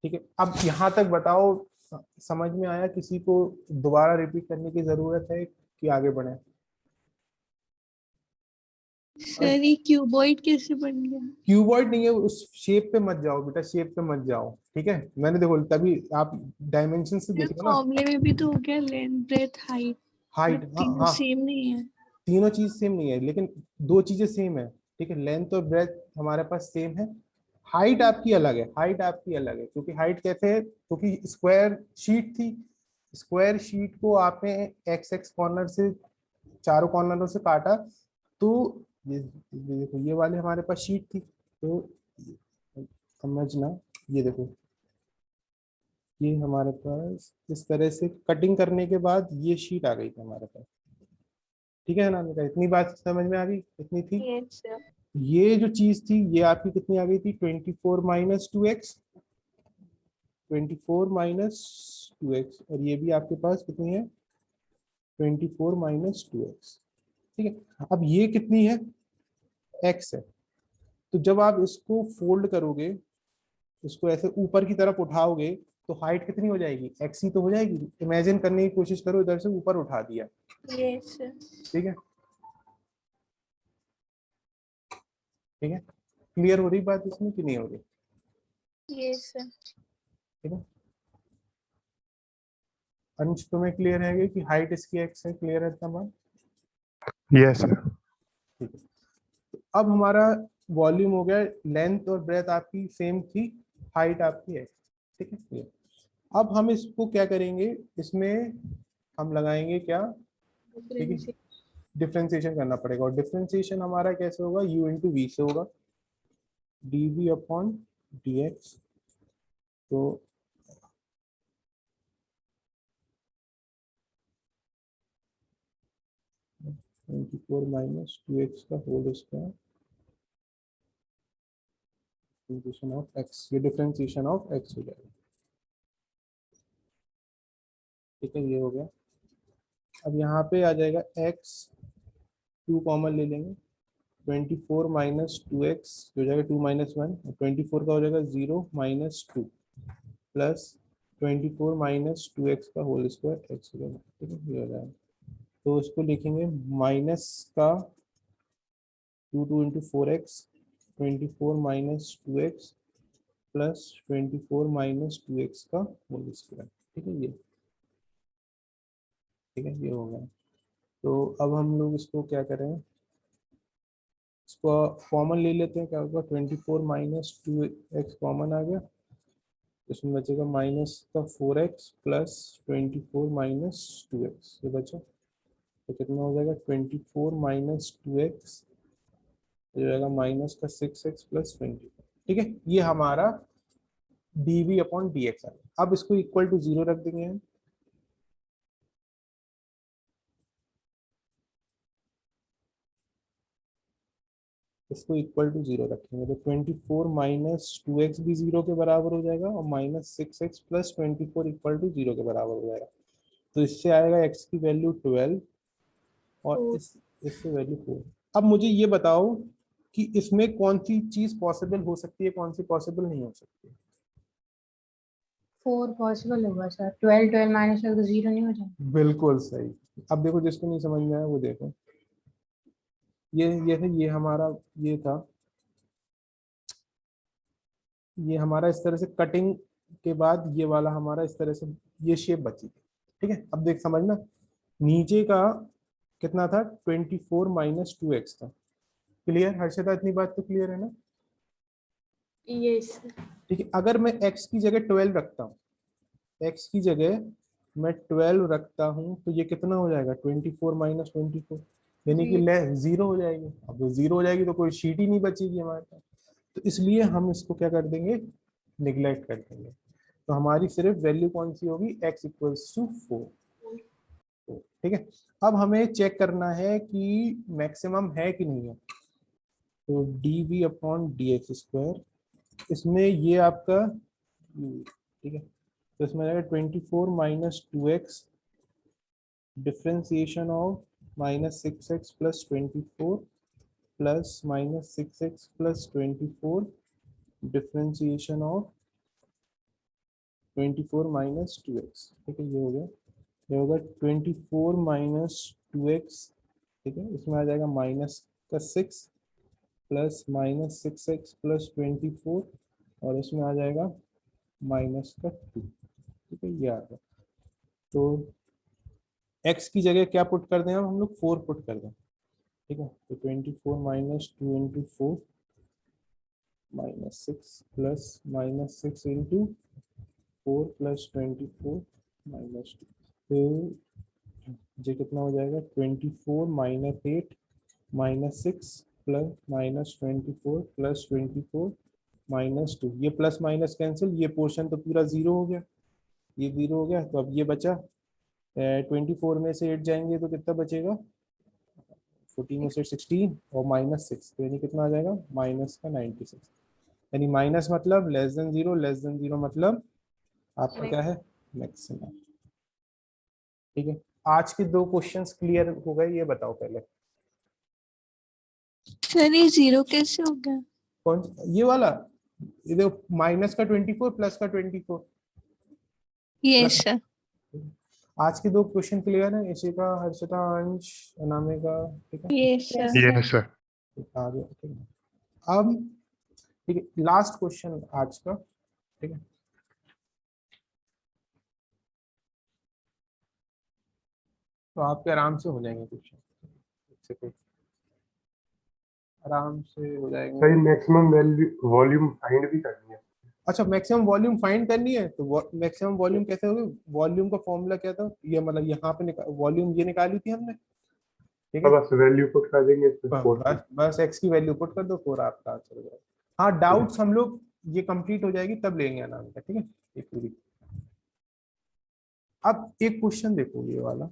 ठीक है। अब यहाँ तक बताओ समझ में आया? किसी को दोबारा रिपीट करने की जरूरत है कि आगे बढ़े? सर ये क्यूबॉइड कैसे बन गया? क्यूबॉइड नहीं है, उस शेप पे मत जाओ बेटा, शेप पे मत जाओ, ठीक है। मैंने देखो तभी आप डायमेंशन से देख लो ना, फॉर्मूले में भी तो हो गया लेंथ ब्रेथ हाइट, हाइट, हाँ तीनों हाँ, सेम नहीं है। तीनों चीज सेम नहीं है, लेकिन दो चीजें सेम है, ठीक है। लेंथ और ब्रेथ हमारे पास सेम है, हाइट आपकी अलग है, हाइट आपकी अलग है, क्योंकि हाइट कैसे है, क्योंकि स्क्वायर शीट थी, स्क्वायर शीट को आपने एक्स एक्स कॉर्नर से चारों कॉर्नरों से काटा, तो ये देखो ये वाले हमारे पास शीट थी, तो समझना, ये देखो ये हमारे पास इस तरह से कटिंग करने के बाद ये शीट आ गई थी हमारे पास, ठीक है ना। इतनी बात समझ में आ गई? इतनी थी। Yes sir. ये जो चीज थी ये आपकी कितनी आ गई थी, 24 माइनस 2x, 24 माइनस 2x, और ये भी आपके पास कितनी है, 24 माइनस 2x, ठीक है। अब ये कितनी है, x है, तो जब आप इसको फोल्ड करोगे, इसको ऐसे ऊपर की तरफ उठाओगे, तो हाइट कितनी हो जाएगी, x ही तो हो जाएगी। इमेजिन करने की कोशिश करो, इधर से ऊपर उठा दिया, यस सर। ठीक है, ठीक है। क्लियर हो रही बात इसमें कि नहीं हो रही? Yes sir. ठीक है, अंश तुम्हें क्लियर है कि हाइट इसकी x है? क्लियर है इतना बात? Yes sir. ठीक है, तो अब हमारा वॉल्यूम हो गया, लेंथ और ब्रेथ आपकी सेम थी, हाइट आपकी है, ठीक है, clear। अब हम इसको क्या करेंगे, इसमें हम लगाएंगे क्या, ठीक है, डिफ्रेंसिएशन करना पड़ेगा, और डिफ्रेंसिएशन हमारा कैसे होगा, u इंटू वी से होगा, dv अपॉन dx। तो 24 माइनस 2x का whole square differentiation of x, ये डिफ्रेंसिएशन ऑफ x हो जाएगा, ठीक है, ये हो गया। अब यहाँ पे आ जाएगा x, 2 कॉमन ले लेंगे, 24 माइनस 2x हो जाएगा 2 माइनस 1, 24 का हो जाएगा 0 माइनस 2 प्लस 24 माइनस 2x का होल स्क्वायर x हो जाएगा, ठीक है, ये हो जाएगा। तो इसको लिखेंगे माइनस का 2 into 4x 24 minus 2x plus 24 minus 2x का होल स्क्वायर। ठीक है, ये ठीक है, ये हो गया। तो अब हम लोग इसको क्या करें, इसको कॉमन ले लेते हैं। क्या होगा, 24 माइनस 2x कॉमन आ गया, इसमें बचेगा माइनस का 4x प्लस 24 माइनस 2x, ये बचा। तो कितना हो जाएगा, 24 माइनस 2x हो जाएगा माइनस का 6x प्लस 20। ठीक है, ये हमारा dv अपॉन dx है। अब इसको इक्वल टू 0 रख देंगे हम। इसको इक्वल टू 0 रखेंगे तो 24 माइनस 2x भी 0 के बराबर हो जाएगा और minus 6x plus 24 equal to 0 के बराबर हो जाएगा। तो इससे आएगा x की वैल्यू 12 और इससे वैल्यू 4। अब मुझे ये बताओ कि इसमें कौन सी चीज पॉसिबल हो सकती है, कौन सी पॉसिबल नहीं हो सकती। 4 पॉसिबल होगा सर, 12 माइनस तो 0 नहीं हो जाएगा। बिल्कुल सही। अब देखो, जिसको नहीं समझ में आया वो देखो, ये हमारा ये था, ये हमारा इस तरह से कटिंग के बाद ये वाला हमारा इस तरह से ये शेप बची थी। ठीक है, अब देख समझना, नीचे का कितना था, 24 माइनस 2x था। क्लियर हर्षिता, इतनी बात तो क्लियर है ना। यस। ठीक है, अगर मैं x की जगह 12 रखता हूँ, x की जगह मैं 12 रखता हूँ तो ये कितना हो जाएगा, 24 माइनस 24, यानी कि 0 हो जाएगी। अब वो 0 हो जाएगी तो कोई शीट ही नहीं बचेगी हमारे पास, तो इसलिए हम इसको क्या कर देंगे, निगलेक्ट कर देंगे। तो हमारी सिर्फ वैल्यू कौन सी होगी, x इक्वल्स टू 4। ठीक है, अब हमें चेक करना है कि मैक्सिमम है कि नहीं है। तो dv अपॉन dx स्क्वायर, इसमें ये आपका ठीक है, तो इसमें आएगा 24 minus 2x differentiation of minus 6x plus 24 plus minus 6x plus 24 differentiation of 24 minus 2x। ठीक है, ये हो गया, ये होगा 24 माइनस 2x। ठीक है, इसमें आ जाएगा माइनस का 6 प्लस माइनस 6x प्लस 24 और इसमें आ जाएगा माइनस का 2। ठीक है, ये आ गया। तो x की जगह क्या पुट कर दें, हम लोग 4 पुट कर दें। ठीक है, तो 24 minus 2 into 4 minus 6 plus minus 6 into 4 plus 24 minus 2, तो ये कितना हो जाएगा, 24 minus 8 minus 6 plus minus 24 plus 24 minus 2, ये प्लस माइनस कैंसिल, ये पोर्शन तो पूरा 0 हो गया, ये 0 हो गया। तो अब ये बचा 24 में से 8 जाएंगे तो कितना बचेगा, 14 में से 16 और माइनस 6, तो यानी कितना आ जाएगा, माइनस का 96। यानी माइनस मतलब लेस देन 0, लेस देन 0 मतलब आपका क्या है, मैक्सिमम। ठीक है, आज के 2 क्वेश्चंस क्लियर हो गए, ये बताओ पहले। सर ये 0 कैसे हो गया? कौन, ये वाला, ये देखो माइनस का 24 प्लस का 24। Yes sir. आज के 2 क्वेश्चन क्लियर है, इसी का हर्षिता, अंश, अनामिका। ठीक है, यस सर। Yes, sir. आ गया। ठीक है, अब ठीक है, लास्ट क्वेश्चन आज का। ठीक है, तो आपके आराम से हो जाएंगे क्वेश्चन, आराम से हो जाएंगे। सही, मैक्सिमम वैल्यू वॉल्यूम फाइंड भी करनी है। अच्छा, मैक्सिमम वॉल्यूम फाइंड करनी है, तो मैक्सिमम वॉल्यूम कैसे होगी, वॉल्यूम का फॉर्मूला क्या था, ये मतलब यहाँ पे वॉल्यूम ये निकाली थी हमने। ठीक है, बस वैल्यू पुट कर देंगे इसमें 4 बस बस x की वैल्यू पुट कर दो, 4 आपका आंसर हो जाएगा। हाँ, डाउट्स हम लोग ये कंप्लीट हो जाएगी तब लेंगे आराम का। ठीक है, ये पूरी। अब एक क्वेश्चन देखो, ये वाला,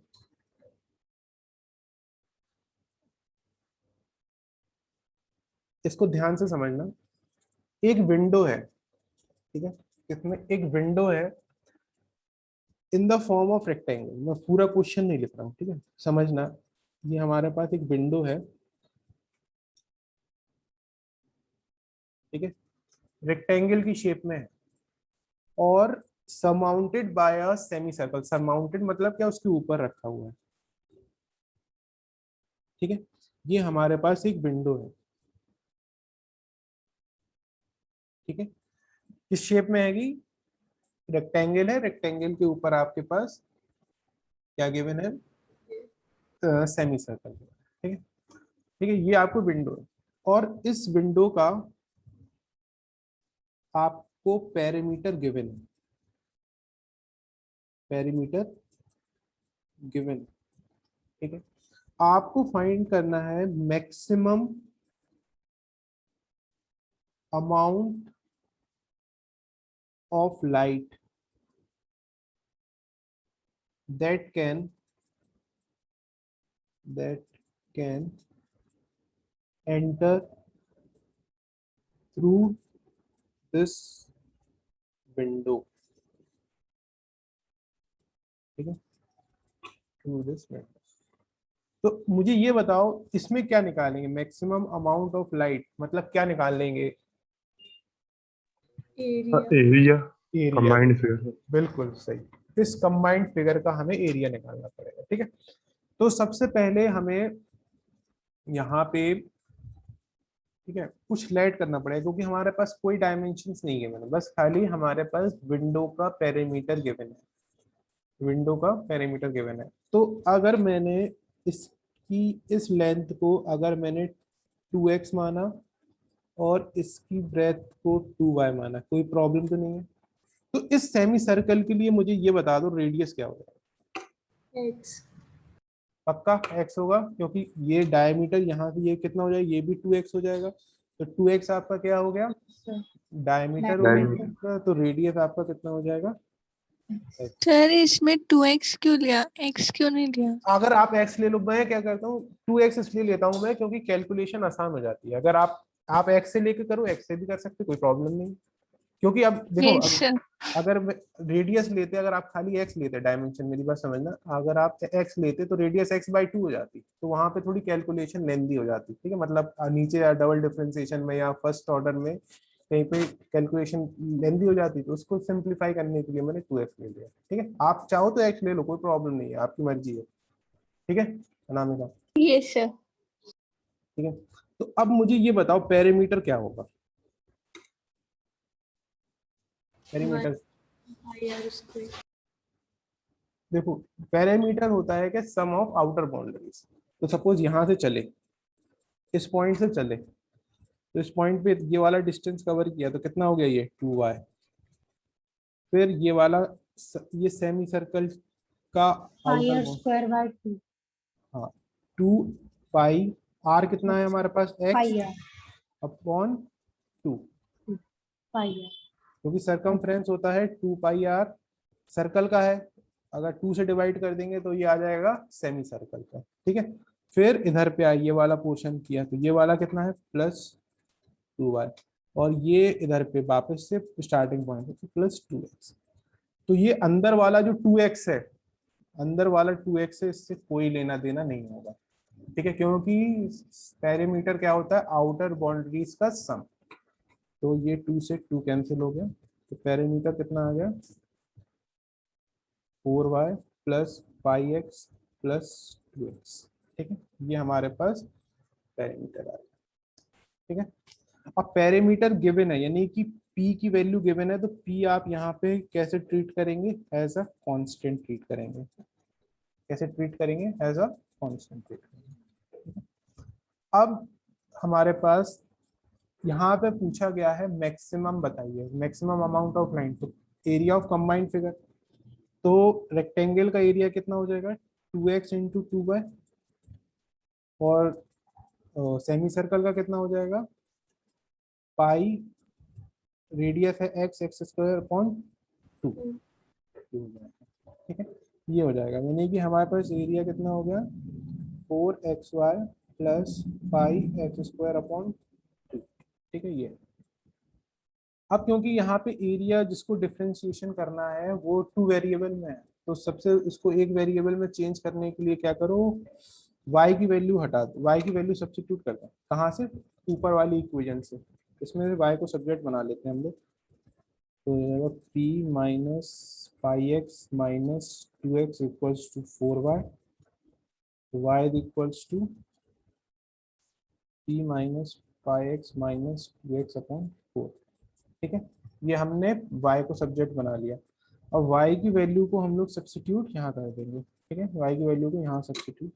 इसको ध्यान से समझना। एक विंडो है, ठीक है, इसमें एक विंडो है in the form of rectangle. मैं पूरा क्वेश्चन नहीं लिख रहा हूँ, ठीक है, समझना। ये हमारे पास एक विंडो है, ठीक है, रेक्टेंगल की शेप में है और surmounted bye a semi circle. Surmounted मतलब क्या, उसके ऊपर रखा हुआ है। ठीक है, ये हमारे पास एक विंडो है। ठीक है, किस शेप में है? रेक्टेंगल है, रेक्टेंगल के ऊपर आपके पास क्या गिवन है? Semi circle. ठीक है, ठीक है, ये आपको विंडो है और इस विंडो का आपको पेरीमीटर गिवन है, पेरीमीटर गिवन। ठीक है, आपको फाइंड करना है maximum amount of light that can enter through this window। ठीक है, through this window। तो मुझे ये बताओ इसमें क्या निकालेंगे? मैक्सिमम अमाउंट ऑफ लाइट मतलब क्या निकाल लेंगे? Area. Area area. Combined figure. बिल्कुल सही, इस कंबाइंड फिगर का हमें एरिया निकालना पड़ेगा। ठीक है, तो सबसे पहले हमें यहाँ पे, ठीक है, कुछ लेट करना पड़ेगा क्योंकि हमारे पास कोई डायमेंशंस नहीं है, मैंने बस खाली हमारे पास विंडो का पेरीमीटर गिवन है, विंडो का पेरीमीटर गिवन है। तो अगर मैंने इसकी इस लेंथ को अगर मैंने 2x माना और इसकी ब्रेथ को 2y माना, कोई प्रॉब्लम तो नहीं है? तो इस सेमी सर्कल के लिए मुझे ये बता दो रेडियस क्या होगा? एक्स। पक्का x होगा क्योंकि ये डायमीटर यहाँ से ये कितना हो जाएगा? ये भी 2x हो जाएगा। तो 2x आपका क्या हो गया? डायमीटर हो Diameter। गया। तो रेडियस आपका कितना हो जाएगा? सर इसमें 2x क्यों लिया, x क्यों नहीं लिया? अगर आप x ले लो, मैं क्या करता हूँ 2x इसलिए लेता हूँ मैं क्योंकि कैलकुलेशन आसान हो जाती है। अगर आप x से लेके करो, x से भी कर सकते, कोई प्रॉब्लम नहीं। क्योंकि अब देखो यस सर। अगर रेडियस लेते, अगर आप खाली x लेते डायमेंशन, मेरी बात समझना, अगर आप x लेते तो रेडियस x/2 हो जाती, तो वहां पे थोड़ी कैलकुलेशन लेंदी हो जाती। ठीक है, मतलब नीचे या डबल डिफरेंशिएशन में या फर्स्ट ऑर्डर में कहीं पे कैलकुलेशन लेंदी हो जाती, तो उसको सिंप्लीफाई करने के लिए मैंने 2x ले लिया। ठीक है, आप चाहो तो x ले लो, कोई प्रॉब्लम नहीं है, आपकी मर्जी है। ठीक है अनामिका? Yes sir. ठीक है, तो अब मुझे ये बताओ पेरीमीटर क्या होगा? Perimeter square. देखो, पेरीमीटर होता है कि सम ऑफ आउटर बाउंड्रीज। तो सपोज यहाँ से चले, इस पॉइंट से चले, तो इस पॉइंट पे ये वाला डिस्टेंस कवर किया तो कितना हो गया? ये 2y। फिर ये वाला ये सेमी सर्कल का आउटर पाई स्क्वायर बाय 2 हाँ 2 पाई r कितना है हमारे पास? x पाई अपॉन 2, पाई क्योंकि सरकमफ्रेंस होता है 2 पाई r सर्कल का है। अगर 2 से डिवाइड कर देंगे तो ये आ जाएगा सेमी सर्कल का। ठीक है, फिर इधर पे ये वाला पोर्शन किया तो ये वाला कितना है? +2y। और ये इधर पे वापस से स्टार्टिंग पॉइंट है तो +2x। तो ये अंदर वाला जो 2x है, अंदर वाला 2x है, इससे कोई लेना देना नहीं होगा। ठीक है, क्योंकि पेरीमीटर क्या होता है? आउटर बाउंड्रीज का सम। तो ये 2 से 2 कैंसिल हो गया, तो पेरीमीटर कितना आ गया? 4y + πx + 2x। ठीक है, ये हमारे पास पेरीमीटर आ गया। ठीक है, अब पेरीमीटर गिवन है यानी कि p की वैल्यू गिवन है, तो p आप यहाँ पे कैसे ट्रीट करेंगे? एज अ कांस्टेंट ट्रीट करेंगे। कैसे ट्रीट करेंगे? एज अ कांस्टेंट ट्रीट करेंगे। अब हमारे पास यहाँ पे पूछा गया है मैक्सिमम बताइए, मैक्सिमम अमाउंट ऑफ लाइन। तो एरिया ऑफ कंबाइंड फिगर, तो रेक्टेंगल का एरिया कितना हो जाएगा? 2x × 2y। और सेमी सर्कल का कितना हो जाएगा? पाई, रेडियस है x² 2। ठीक है, ये हो जाएगा, यानी कि हमारे पास एरिया कितना हो गया? 4xy + πx² 2। ठीक है, ये अब क्योंकि यहाँ पे एरिया जिसको डिफरेंशिएशन करना है वो 2 वेरिएबल में है, तो सबसे इसको एक वेरिएबल में चेंज करने के लिए क्या करो? y की वैल्यू हटा दो, y की वैल्यू सब्स्टिट्यूट कर दो। कहाँ से? ऊपर वाली इक्वेशन से। इसमें y को सब्जेक्ट बना लेते हैं हम लोग। तो ये होगा p - πx - 2x = 4y, y = p - πx - 2x/4। ठीक है, ये हमने y को सब्जेक्ट बना लिया। और y की वैल्यू को हम लोग सब्स्टिट्यूट यहाँ कर देंगे। ठीक है, y की वैल्यू को यहाँ सब्स्टिट्यूट,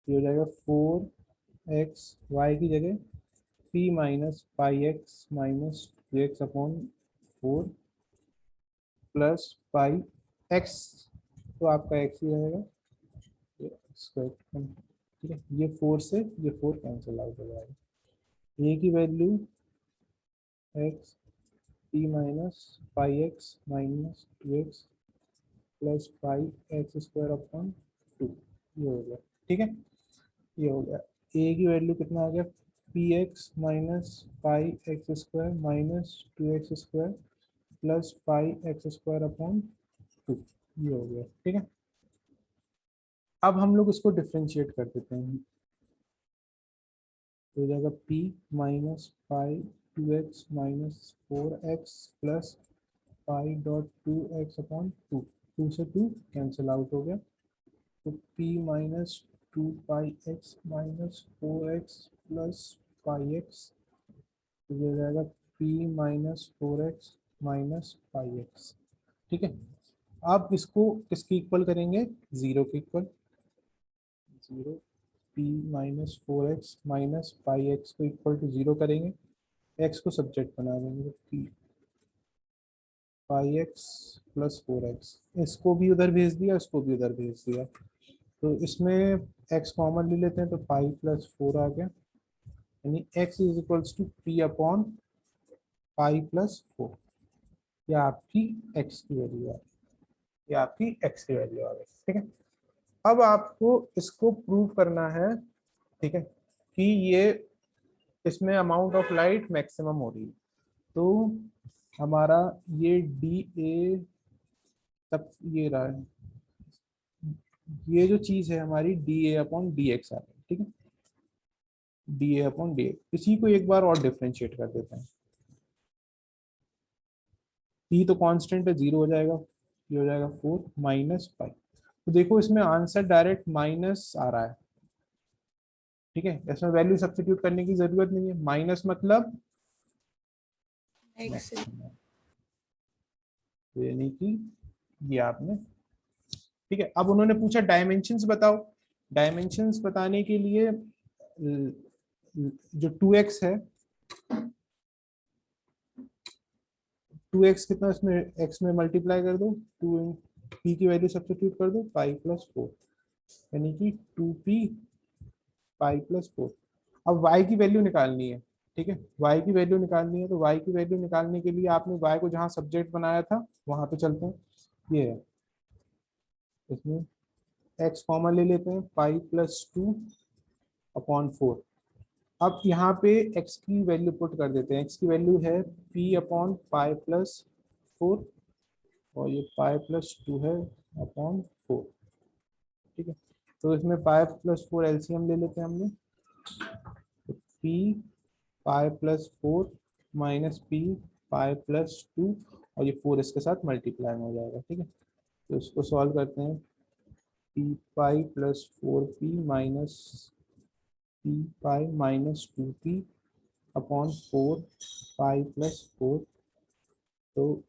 ये हो जाएगा 4x, y की जगह p minus pi x minus 2x upon 4 plus pi x, तो आपका x ही रहेगा स्क्वायर। ठीक है, ये 4 से ये 4 कैंसिल आउट हो जाएगा। a की value x p minus pi x minus 2x plus pi x square upon 2, ये हो गया। ठीक है, ये हो गया। a की वैल्यू कितना आ गया, P x minus pi x square minus 2x square plus pi x square upon 2, ये हो गया। ठीक है, अब हम लोग इसको डिफ्रेंशिएट कर देते हैं, तो हो जाएगा p minus pi 2x minus 4x plus Pie dot 2x upon 2, 2 से 2 कैंसिल आउट हो गया, तो p माइनस 2 पाई x minus 4x plus pi x, तो ये हो जाएगा p minus 4x minus pi x। ठीक है, अब इसको किसके इक्वल करेंगे, 0 के equal, 0 p minus 4x minus pi x को इक्वल टू 0 करेंगे, x को सब्जेक्ट बना देंगे, p पाई एक्स प्लस 4x, इसको भी उधर भेज दिया, इसको भी उधर भेज दिया, तो इसमें x कॉमन ले लेते हैं, तो पाई प्लस 4 आ गया, यानी x is equals to p upon pi plus 4, यह आपकी x की वैल्यू आ गई, यह आपकी x की वैल्यू आ गई। ठीक है, अब आपको इसको प्रूव करना है, ठीक है, कि ये इसमें अमाउंट ऑफ लाइट मैक्सिमम हो रही है, तो हमारा ये डी ए तब ये रहा है, ये जो चीज है हमारी d a upon d x आ रही है। ठीक है, d a upon d x, इसी को एक बार और डिफ्रेंशिएट कर देते हैं, p तो कांस्टेंट है, 0 हो जाएगा, ये हो जाएगा 4 माइनस पाई, तो देखो इसमें आंसर डायरेक्ट माइनस आ रहा है। ठीक है, इसमें वैल्यू सब्स्टिट्यूट करने की जरूरत नहीं है, माइनस मतलब x तो यानी कि ये आपने, ठीक है। अब उन्होंने पूछा डायमेंशंस बताओ, डायमेंशंस बताने के लिए जो 2x है, 2x कितना, इसमें x में मल्टीप्लाई कर दो, 2 p की वैल्यू सब्स्टिट्यूट कर दो, पाई प्लस 4, यानी कि 2p पाई प्लस 4। अब y की वैल्यू निकालनी है, ठीक है, y की वैल्यू निकालनी है, तो y की वैल्यू निकालने के लिए आपने y को जहां सब्जेक्ट बनाया था वहां पे चलते हैं, ये है, इसमें x कॉमन ले लेते हैं, पाई प्लस 2 अपॉन 4। अब यहाँ पे x की वैल्यू पुट कर देते हैं, x की वैल्यू है p अपॉन पाई प्लस 4, और ये पाई प्लस 2 है अपॉन 4। ठीक है, तो इसमें पाई प्लस 4 एलसीएम ले लेते हैं हमने, तो p पाई plus 4 minus p pi plus 2, और ये 4 इसके साथ मल्टीप्लाई हो जाएगा। ठीक है, तो इसको सॉल्व करते हैं, p pi plus 4p minus p pi minus 2p upon 4 पाई प्लस 4, तो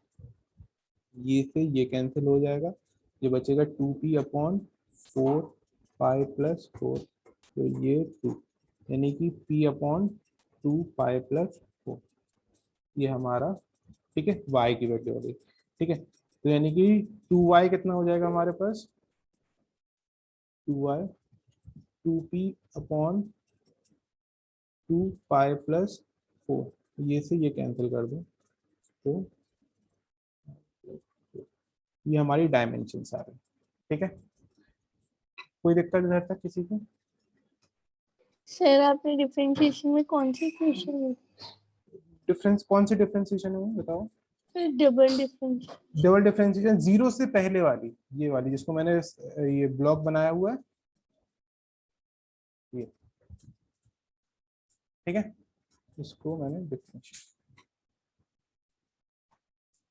ये से ये कैंसिल हो जाएगा, ये बचेगा 2p अपॉन 4 पाई प्लस 4, तो ये 2, यानी कि p अपॉन 2 पाई प्लस 4, ये हमारा, ठीक है, y की वैल्यू हो गई। ठीक है, तो यानी कि 2y कितना हो जाएगा हमारे पास, 2y 2p अपॉन 2 पाई प्लस 4, ये से ये कैंसिल कर दो, तो ये हमारी डायमेंशंस आ रही। ठीक है, कोई दिक्कत इधर तक किसी को? सर आपने डिफरेंशिएशन में कौन सी इक्वेशन ली? डिफरेंस कौन सी डिफरेंशिएशन है बताओ? Double differentiation. Double differentiation, zero से पहले वाली, ये वाली जिसको मैंने ये ब्लॉक बनाया हुआ है, ये, ठीक है, इसको मैंने डिफरेंशिएट,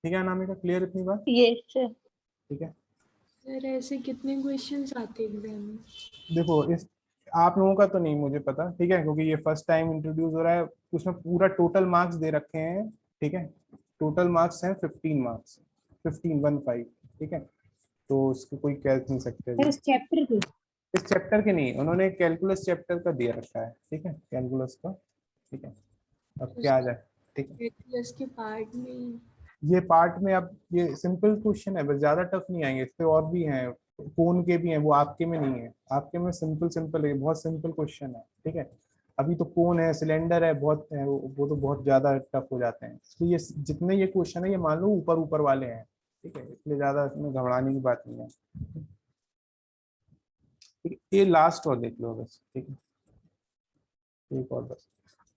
ठीक है अनामिका, क्लियर इतनी बात? Yes sir. ठीक है, सर ऐसे कितने क्वेश्चंस आते हैं एग्जाम में? देखो इस, आप लोगों का तो नहीं मुझे पता, ठीक है, क्योंकि ये फर्स्ट टाइम इंट्रोड्यूस हो रहा है, उसमें पूरा टोटल मार्क्स दे रखे हैं, ठीक है, टोटल मार्क्स हैं 15 मार्क्स, 15 ठीक है, तो उसको कोई कह नहीं सकते अभी। इस चैप्टर के इस चैप्टर के नहीं, उन्होंने कैलकुलस चैप्टर का दिया रखा है, ठीक है, कैलकुलस का, ठीक है। अब क्या आ जाए, ठीक है, कैलकुलस के पार्ट में ये पार्ट में अब ये सिंपल क्वेश्चन है, बस ज्यादा टफ नहीं आएंगे, इस पे और भी हैं, कोन के भी हैं, वो आपके में नहीं है, आपके में सिंपल सिंपल है, बहुत सिंपल क्वेश्चन है, ठीक है। अभी तो कोन है, सिलेंडर है, बहुत है, वो तो बहुत ज्यादा टफ हो जाते हैं, इसलिए ये जितने ये क्वेश्चन है ये मान लो ऊपर ऊपर वाले हैं, ठीक है, इसलिए ज्यादा इसमें घबराने की बात नहीं है, ठीक है। ये लास्ट और देख लो बस, ठीक है, एक और बस।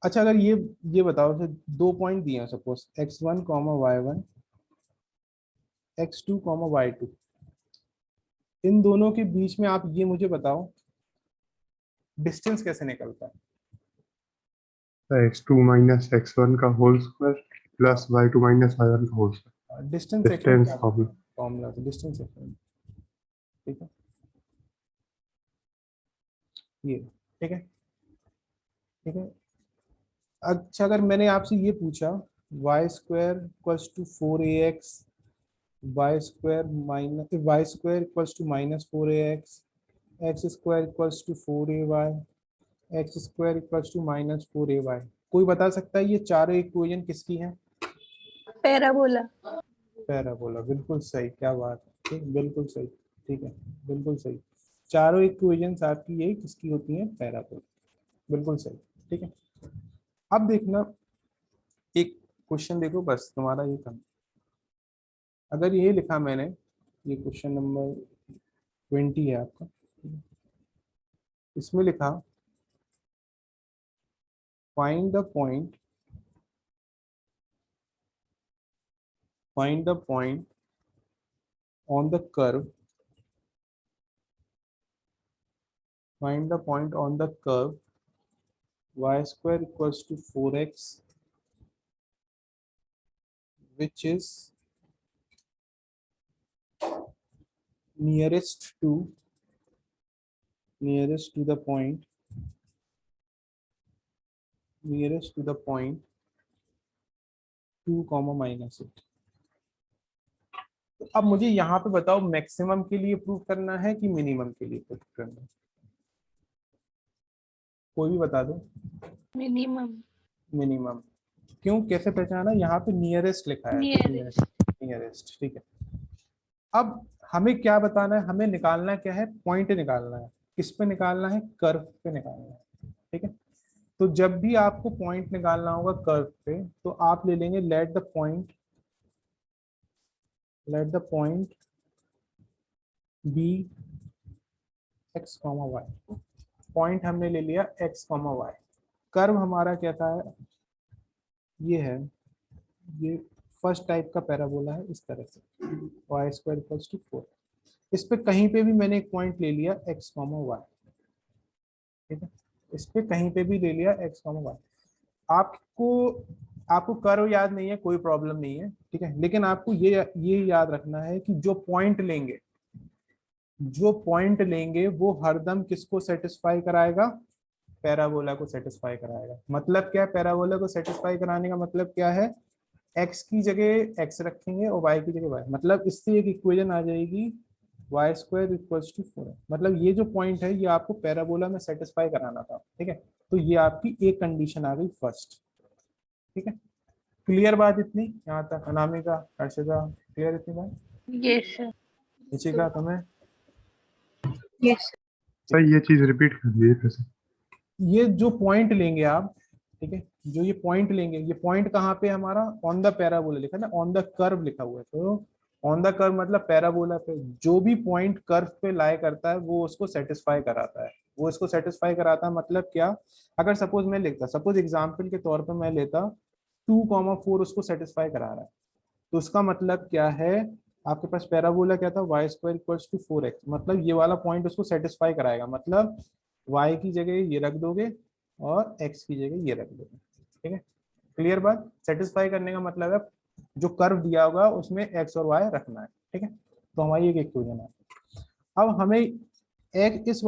अच्छा, अगर ये बताओ सर, 2 पॉइंट दिए हैं suppose x1, y1, x2, y2, इन दोनों के बीच में आप ये मुझे बताओ डिस्टेंस कैसे निकलता है? x2 माइनस x1 का whole square plus y2 minus y1 का whole square. Distance distance formula. Formula से डिस्टेंस सेक्शन, ठीक है, ये, ठीक है, ठीक है। अच्छा, अगर मैंने आपसे ये पूछा y square equals to 4ax, y square equals to -4ax, x square equals to 4ay, x square equals to -4ay, कोई बता सकता है ये चारों इक्वेशन किसकी है? पैराबोला। पैराबोला, बिल्कुल सही, क्या बात है, ठीक, बिल्कुल सही, ठीक है, बिल्कुल सही, चारों इक्वेशंस आपकी ये किसकी होती हैं? पैराबोला, बिल्कुल सही, ठीक है। अब देखना एक क्वेश्चन, देखो बस तुम्हारा ये काम, अगर ये लिखा मैंने, ये क्वेश्चन नंबर 20 है आपका, इसमें लिखा find the point on the curve, find the point on the curve y square equals to 4x, which is nearest to the point 2, -8। तो अब मुझे यहाँ पे बताओ मैक्सिमम के लिए प्रूव करना है कि मिनिमम के लिए प्रूव करना है? कोई भी बता दो। मिनिमम। मिनिमम क्यों, कैसे पहचाना? यहाँ पे नियरेस्ट लिखा है, नियरेस्ट, ठीक है। अब हमें क्या बताना है? हमें निकालना क्या है? पॉइंट निकालना है। किस पे निकालना है? कर्व पे निकालना है, ठीक है। तो जब भी आपको पॉइंट निकालना होगा कर्व पे, तो आप ले लेंगे let the point be x, y। Point हमने ले लिया x, y। कर्व हमारा क्या था? ये है, ये फर्स्ट टाइप का पैराबोला है, इस तरह से y स्क्वायर इक्वल्स टू 4। इस पे कहीं पे भी मैंने एक पॉइंट ले लिया x, y, ठीक है। इस पे कहीं पे भी ले लिया x, y। आपको कर्व याद नहीं है, कोई प्रॉब्लम नहीं है, ठीक है, लेकिन आपको ये याद रखना है कि जो पॉइंट लेंगे वो हरदम किसको सेटिस्फाई कराएगा? पैराबोला को सेटिस्फाई कराएगा। मतलब क्या है? पैराबोला को सेटिस्फाई कराने का मतलब क्या है? x की जगह x रखेंगे और y की जगह y, मतलब इससे एक इक्वेशन आ जाएगी y स्क्वायर इक्वल्स टू 4। मतलब ये जो पॉइंट है ये आपको पैराबोला में सेटिस्फाई कराना था, ठीक है। तो ये आपकी एक कंडीशन आ गई फर्स्ट, ठीक है। क्लियर बात इतनी यहाँ तक? अनामिका, अर्षिता, क्लियर इतनी बात? Yes sir. निशिका, तुम्हें? यस सर ये चीज रिपीट कर दीजिए फिर से। ये जो पॉइंट लेंगे आप, ठीक है, जो ये पॉइंट लेंगे, ये पॉइंट कहाँ पे हमारा? ऑन द पैराबोला लिखा ना, ऑन द कर्व लिखा हुआ है, तो ऑन द कर्व मतलब पैराबोला पे जो भी पॉइंट कर्व पे लाई करता है वो उसको सेटिस्फाई कराता है, वो इसको सेटिस्फाई कराता है। मतलब क्या? अगर सपोज मैं लिखता, सपोज एग्जाम्पल के तौर पर मैं लेता 2, 4 उसको सेटिस्फाई करा रहा है, तो उसका मतलब क्या है? आपके पास पैराबोला क्या था? y square equals to 4x, मतलब ये वाला पॉइंट उसको सेटिस्फाई कराएगा। मतलब y की जगह ये रख दोगे और x की जगह ये रख दोगे, ठीक है। क्लियर बात? सेटिस्फाई करने का मतलब है जो कर्व दिया होगा उसमें x और y रखना है, ठीक है। तो हमारी एक इक्वेशन है। अब हमें एक इस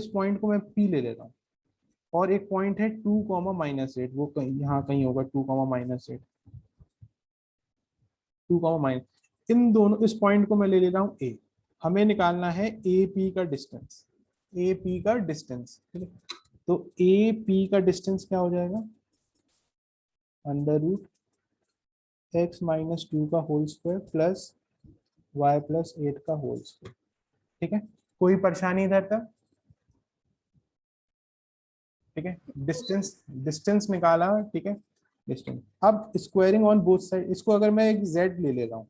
पॉइंट को मैं P ले लेता हूँ, और एक पॉइंट है 2, -8, वो कहीं यहाँ कहीं होगा 2, -8, 2 कॉमा माइनस, इन दोनों, इस पॉइंट को मैं ले रहा हूँ ए, हमें निकालना है ए पी का डिस्टेंस, ए पी का डिस्टेंस, ठीक है। तो ए पी का डिस्टेंस क्या हो जाएगा, अंडर रूट एक्स माइनस 2 का whole square plus y plus 8 का होल स्क्वायर, ठीक है। कोई परेशानी इधर तक, ठीक है। डिस्टेंस निकाला, ठीक है, डिस्टेंस। अब स्क्वायरिंग ऑन बोथ साइड, इसको अगर मैं एक z ले ले रहा हूँ,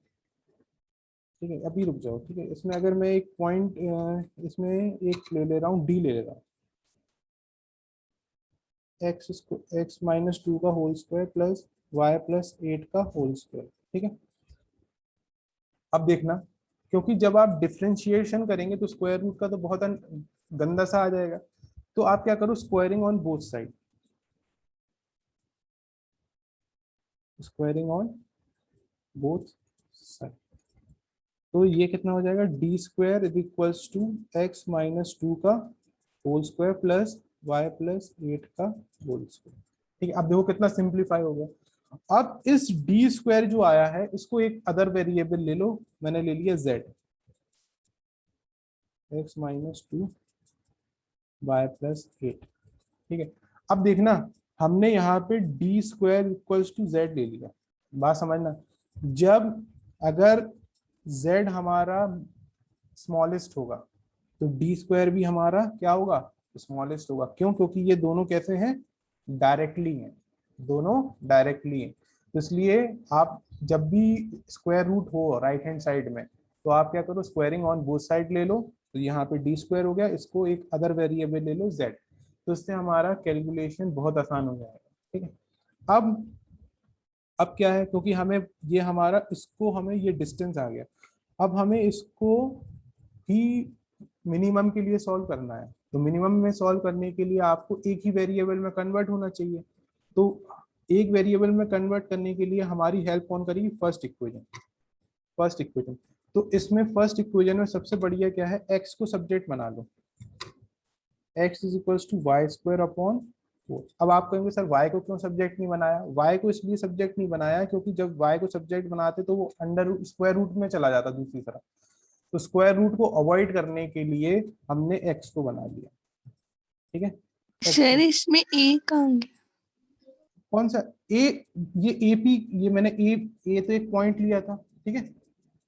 ठीक है, अभी रुक जाओ, ठीक है, इसमें अगर मैं एक पॉइंट इसमें एक ले ले रहा हूँ, d ले ले रहा हूँ, एक्स माइनस 2 का whole square plus y plus 8 का होल स्क्वायर, ठीक है। अब देखना, क्योंकि जब आप डिफरेंशिएशन करेंगे तो स्क्वायर रूट का तो बहुत गंदा सा आ जाएगा, तो आप क्या करो, squaring on both side, squaring on both side, तो ये कितना हो जाएगा, d square is equals to x minus 2 का whole square plus y plus 8 का होल स्क्वायर, ठीक है। अब देखो कितना सिंप्लीफाई हो गया। अब इस डी स्क्वायर जो आया है, इसको एक अदर वेरिएबल ले लो, मैंने ले लिया z, x minus 2 y plus 8, ठीक है। अब देखना, हमने यहाँ पे d square equals to z ले लिया, बात समझना, जब अगर z हमारा स्मॉलेस्ट होगा तो डी स्क्वायर भी हमारा क्या होगा, स्मॉलेस्ट होगा। क्यों, क्योंकि ये दोनों कैसे हैं, डायरेक्टली हैं, दोनों डायरेक्टली हैं, तो इसलिए आप जब भी स्क्वायर रूट हो राइट हैंड साइड में, तो आप क्या करो, स्क्वायरिंग ऑन बोथ साइड ले लो, तो यहाँ पे डी स्क्वायर हो गया, इसको एक अदर वेरिएबल ले लो z, तो इससे हमारा कैलकुलेशन बहुत आसान हो जाएगा, ठीक है। अब क्या है, क्योंकि हमें ये हमारा, इसको हमें ये डिस्टेंस आ गया, अब हमें इसको ही मिनिमम के लिए सॉल्व करना है, तो मिनिमम में सॉल्व करने के लिए आपको एक ही वेरिएबल में कन्वर्ट होना चाहिए, तो एक वेरिएबल में कन्वर्ट करने के लिए हमारी हेल्प कौन करेगी, फर्स्ट इक्वेशन। तो इसमें फर्स्ट इक्वेशन में सबसे बढ़िया क्या है, x को सब्जेक्ट बना लो, x is equals to y square upon 4। अब आप कहेंगे सर y को क्यों सब्जेक्ट नहीं बनाया, y को इसलिए सब्जेक्ट नहीं बनाया क्योंकि जब y को सब्जेक्ट बनाते तो वो अंडर स्क्वायर रूट में चला जाता दूसरी तरफ, तो स्क्वायर रूट को अवॉइड करने के लिए हमने x को बना लिया, ठीक है। सर इसमें ए कहाँ गया? कौन सा a, ये AP, ये मैंने a तो एक पॉइंट लिया था, ठीक है,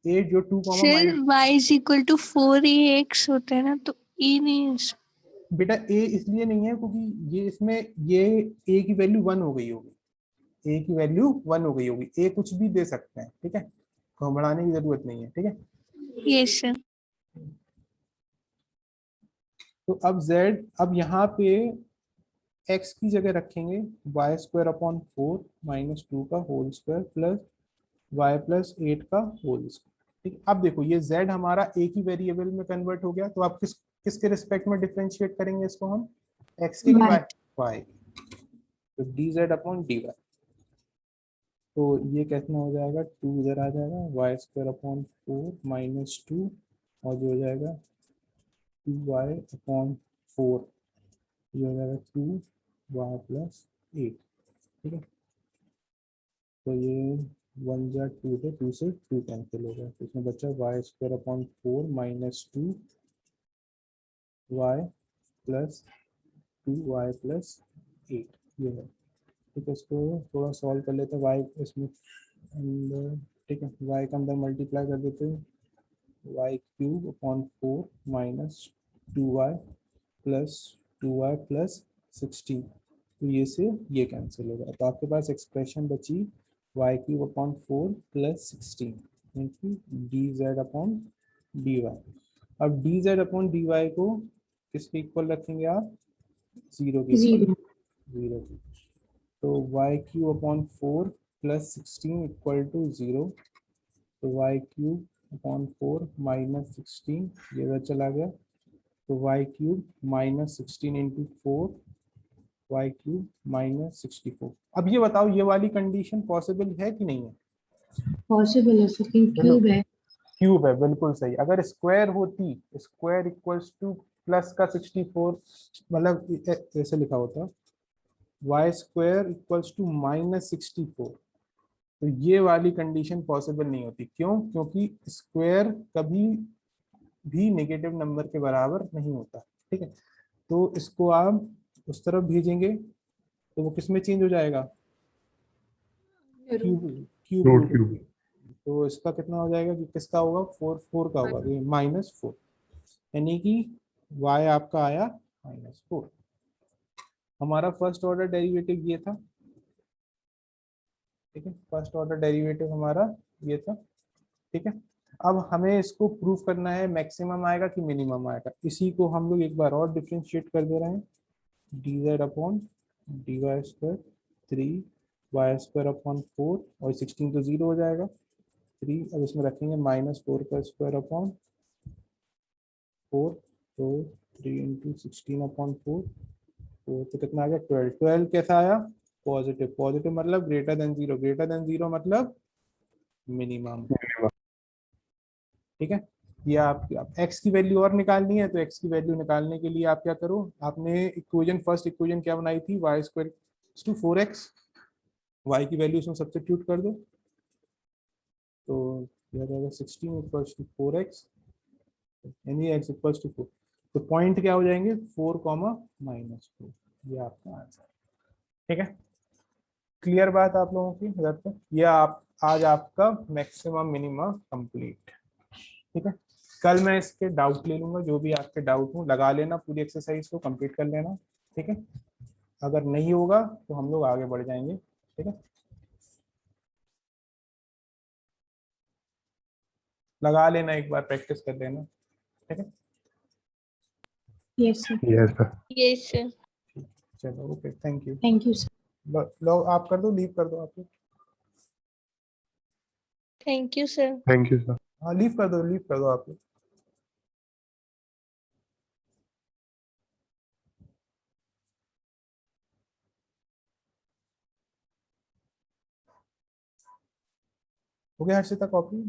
a जो 2 comma sir y is equal to 4ax होता है ना, तो e नहीं है इसमें। बेटा a इसलिए नहीं है क्योंकि ये इसमें ये a की वैल्यू 1 हो गई होगी, a की वैल्यू 1 हो गई होगी, a कुछ भी दे सकते हैं, ठीक है, घबराने की जरूरत नहीं है, ठीक है। Yes sir. तो अब z, अब यहाँ पे x की जगह रखेंगे वाई स्क्वायर अपॉन 4 माइनस 2 का whole square plus y plus 8 का होल स्क्वायर, ठीक है। अब देखो ये z हमारा एक ही वेरिएबल में कन्वर्ट हो गया, तो आप किसके रिस्पेक्ट में डिफरेंशिएट करेंगे इसको हम, x के Y. y, तो dz अपॉन dy, तो ये कितना हो जाएगा, 2 इधर आ जाएगा, वाई स्क्वायर अपॉन 4 माइनस 2, और जो हो जाएगा 2y अपॉन 4, ये हो जाएगा 2y प्लस 8, ठीक है। तो ये 1 जा 2 है, 2 से 2 कैंसिल हो गया, तो इसमें बचा y square upon 4 minus 2 y plus 2y plus 8, ये है, ठीक है। इसको थोड़ा सॉल्व कर लेते हैं, y इसमें अंदर, ठीक है, y का अंदर मल्टीप्लाई कर देते हैं, y cube upon 4 minus 2y plus 2y plus 16, तो ये से ये कैंसिल हो गया, तो आपके पास एक्सप्रेशन बची y cube upon 4 plus 16 into d z upon d y. अब d z upon d y को किसके इक्वल रखेंगे आप, 0 के इक्वल, 0 की, तो y cube upon 4 plus 16 equal to 0, तो वाई क्यूब अपॉन 4 माइनस 16, ये इधर चला गया, तो y cube minus 16 into 4, y cube minus 64। अब ये बताओ, ये वाली कंडीशन पॉसिबल है कि नहीं है, पॉसिबल है सर, क्यूब है। क्यूब है, बिल्कुल सही। अगर स्क्वायर होती, स्क्वायर इक्वल्स टू प्लस का 64, मतलब ऐसे लिखा होता, y square equals to minus 64, तो ये वाली कंडीशन पॉसिबल नहीं होती। क्यों? क्योंकि स्क्वायर कभी भी नेगेटिव नंबर के बराबर नहीं होता। ठीक है, तो इसको आप उस तरफ भेजेंगे तो वो किस में चेंज हो जाएगा? Cube, cube root root cube. में। तो इसका कितना हो जाएगा कि किसका होगा? 4 का होगा, ये -4, यानी कि y आपका आया -4। हमारा फर्स्ट ऑर्डर डेरिवेटिव ये था। ठीक है, फर्स्ट ऑर्डर डेरिवेटिव हमारा ये था। ठीक है, अब हमें इसको प्रूव करना है मैक्सिमम आएगा कि मिनिमम आएगा। इसी को हम लोग एक बार और डिफरेंशिएट कर दे रहे हैं, dz upon dy square 3y² upon 4, और 16 तो 0 हो जाएगा 3। अब इसमें रखेंगे -4 का स्क्वायर अपॉन 4, तो 3 इंटू 16 अपॉन 4, तो कितना आ गया? 12। 12 कैसा आया? पॉजिटिव। पॉजिटिव मतलब ग्रेटर देन 0, ग्रेटर देन 0 मतलब मिनिमम। ठीक है, ये आपकी x की वैल्यू और निकालनी है, तो x की वैल्यू निकालने के लिए आप क्या करो, आपने इक्वेशन, फर्स्ट इक्वेशन क्या बनाई थी? y² टू 4x, y की वैल्यू इसमें सब्स्टिट्यूट कर दो, तो यह जाएगा 16 इक्वल्स टू 4x, यानी x इक्वल्स टू 4। तो पॉइंट क्या हो जाएंगे? 4, -4। ये आपका आंसर। ठीक है, क्लियर बात आप लोगों की इधर तक? यह आप आज आपका मैक्सिमम मिनिमम कंप्लीट। ठीक है, कल मैं इसके डाउट ले लूंगा, जो भी आपके डाउट हो लगा लेना, पूरी एक्सरसाइज को कंप्लीट कर लेना। ठीक है, अगर नहीं होगा तो हम लोग आगे बढ़ जाएंगे। ठीक है, लगा लेना, एक बार प्रैक्टिस कर लेना। ठीक है, yes sir. Yes sir. Yes sir. चलो ओके, थैंक यू। Thank you sir. लो आप कर दो, लीव कर दो आप लोग। Thank you sir. Thank you sir. हाँ, लीव कर दो, लीव कर दो आप लोग। हो गया हर्षिता कॉपी?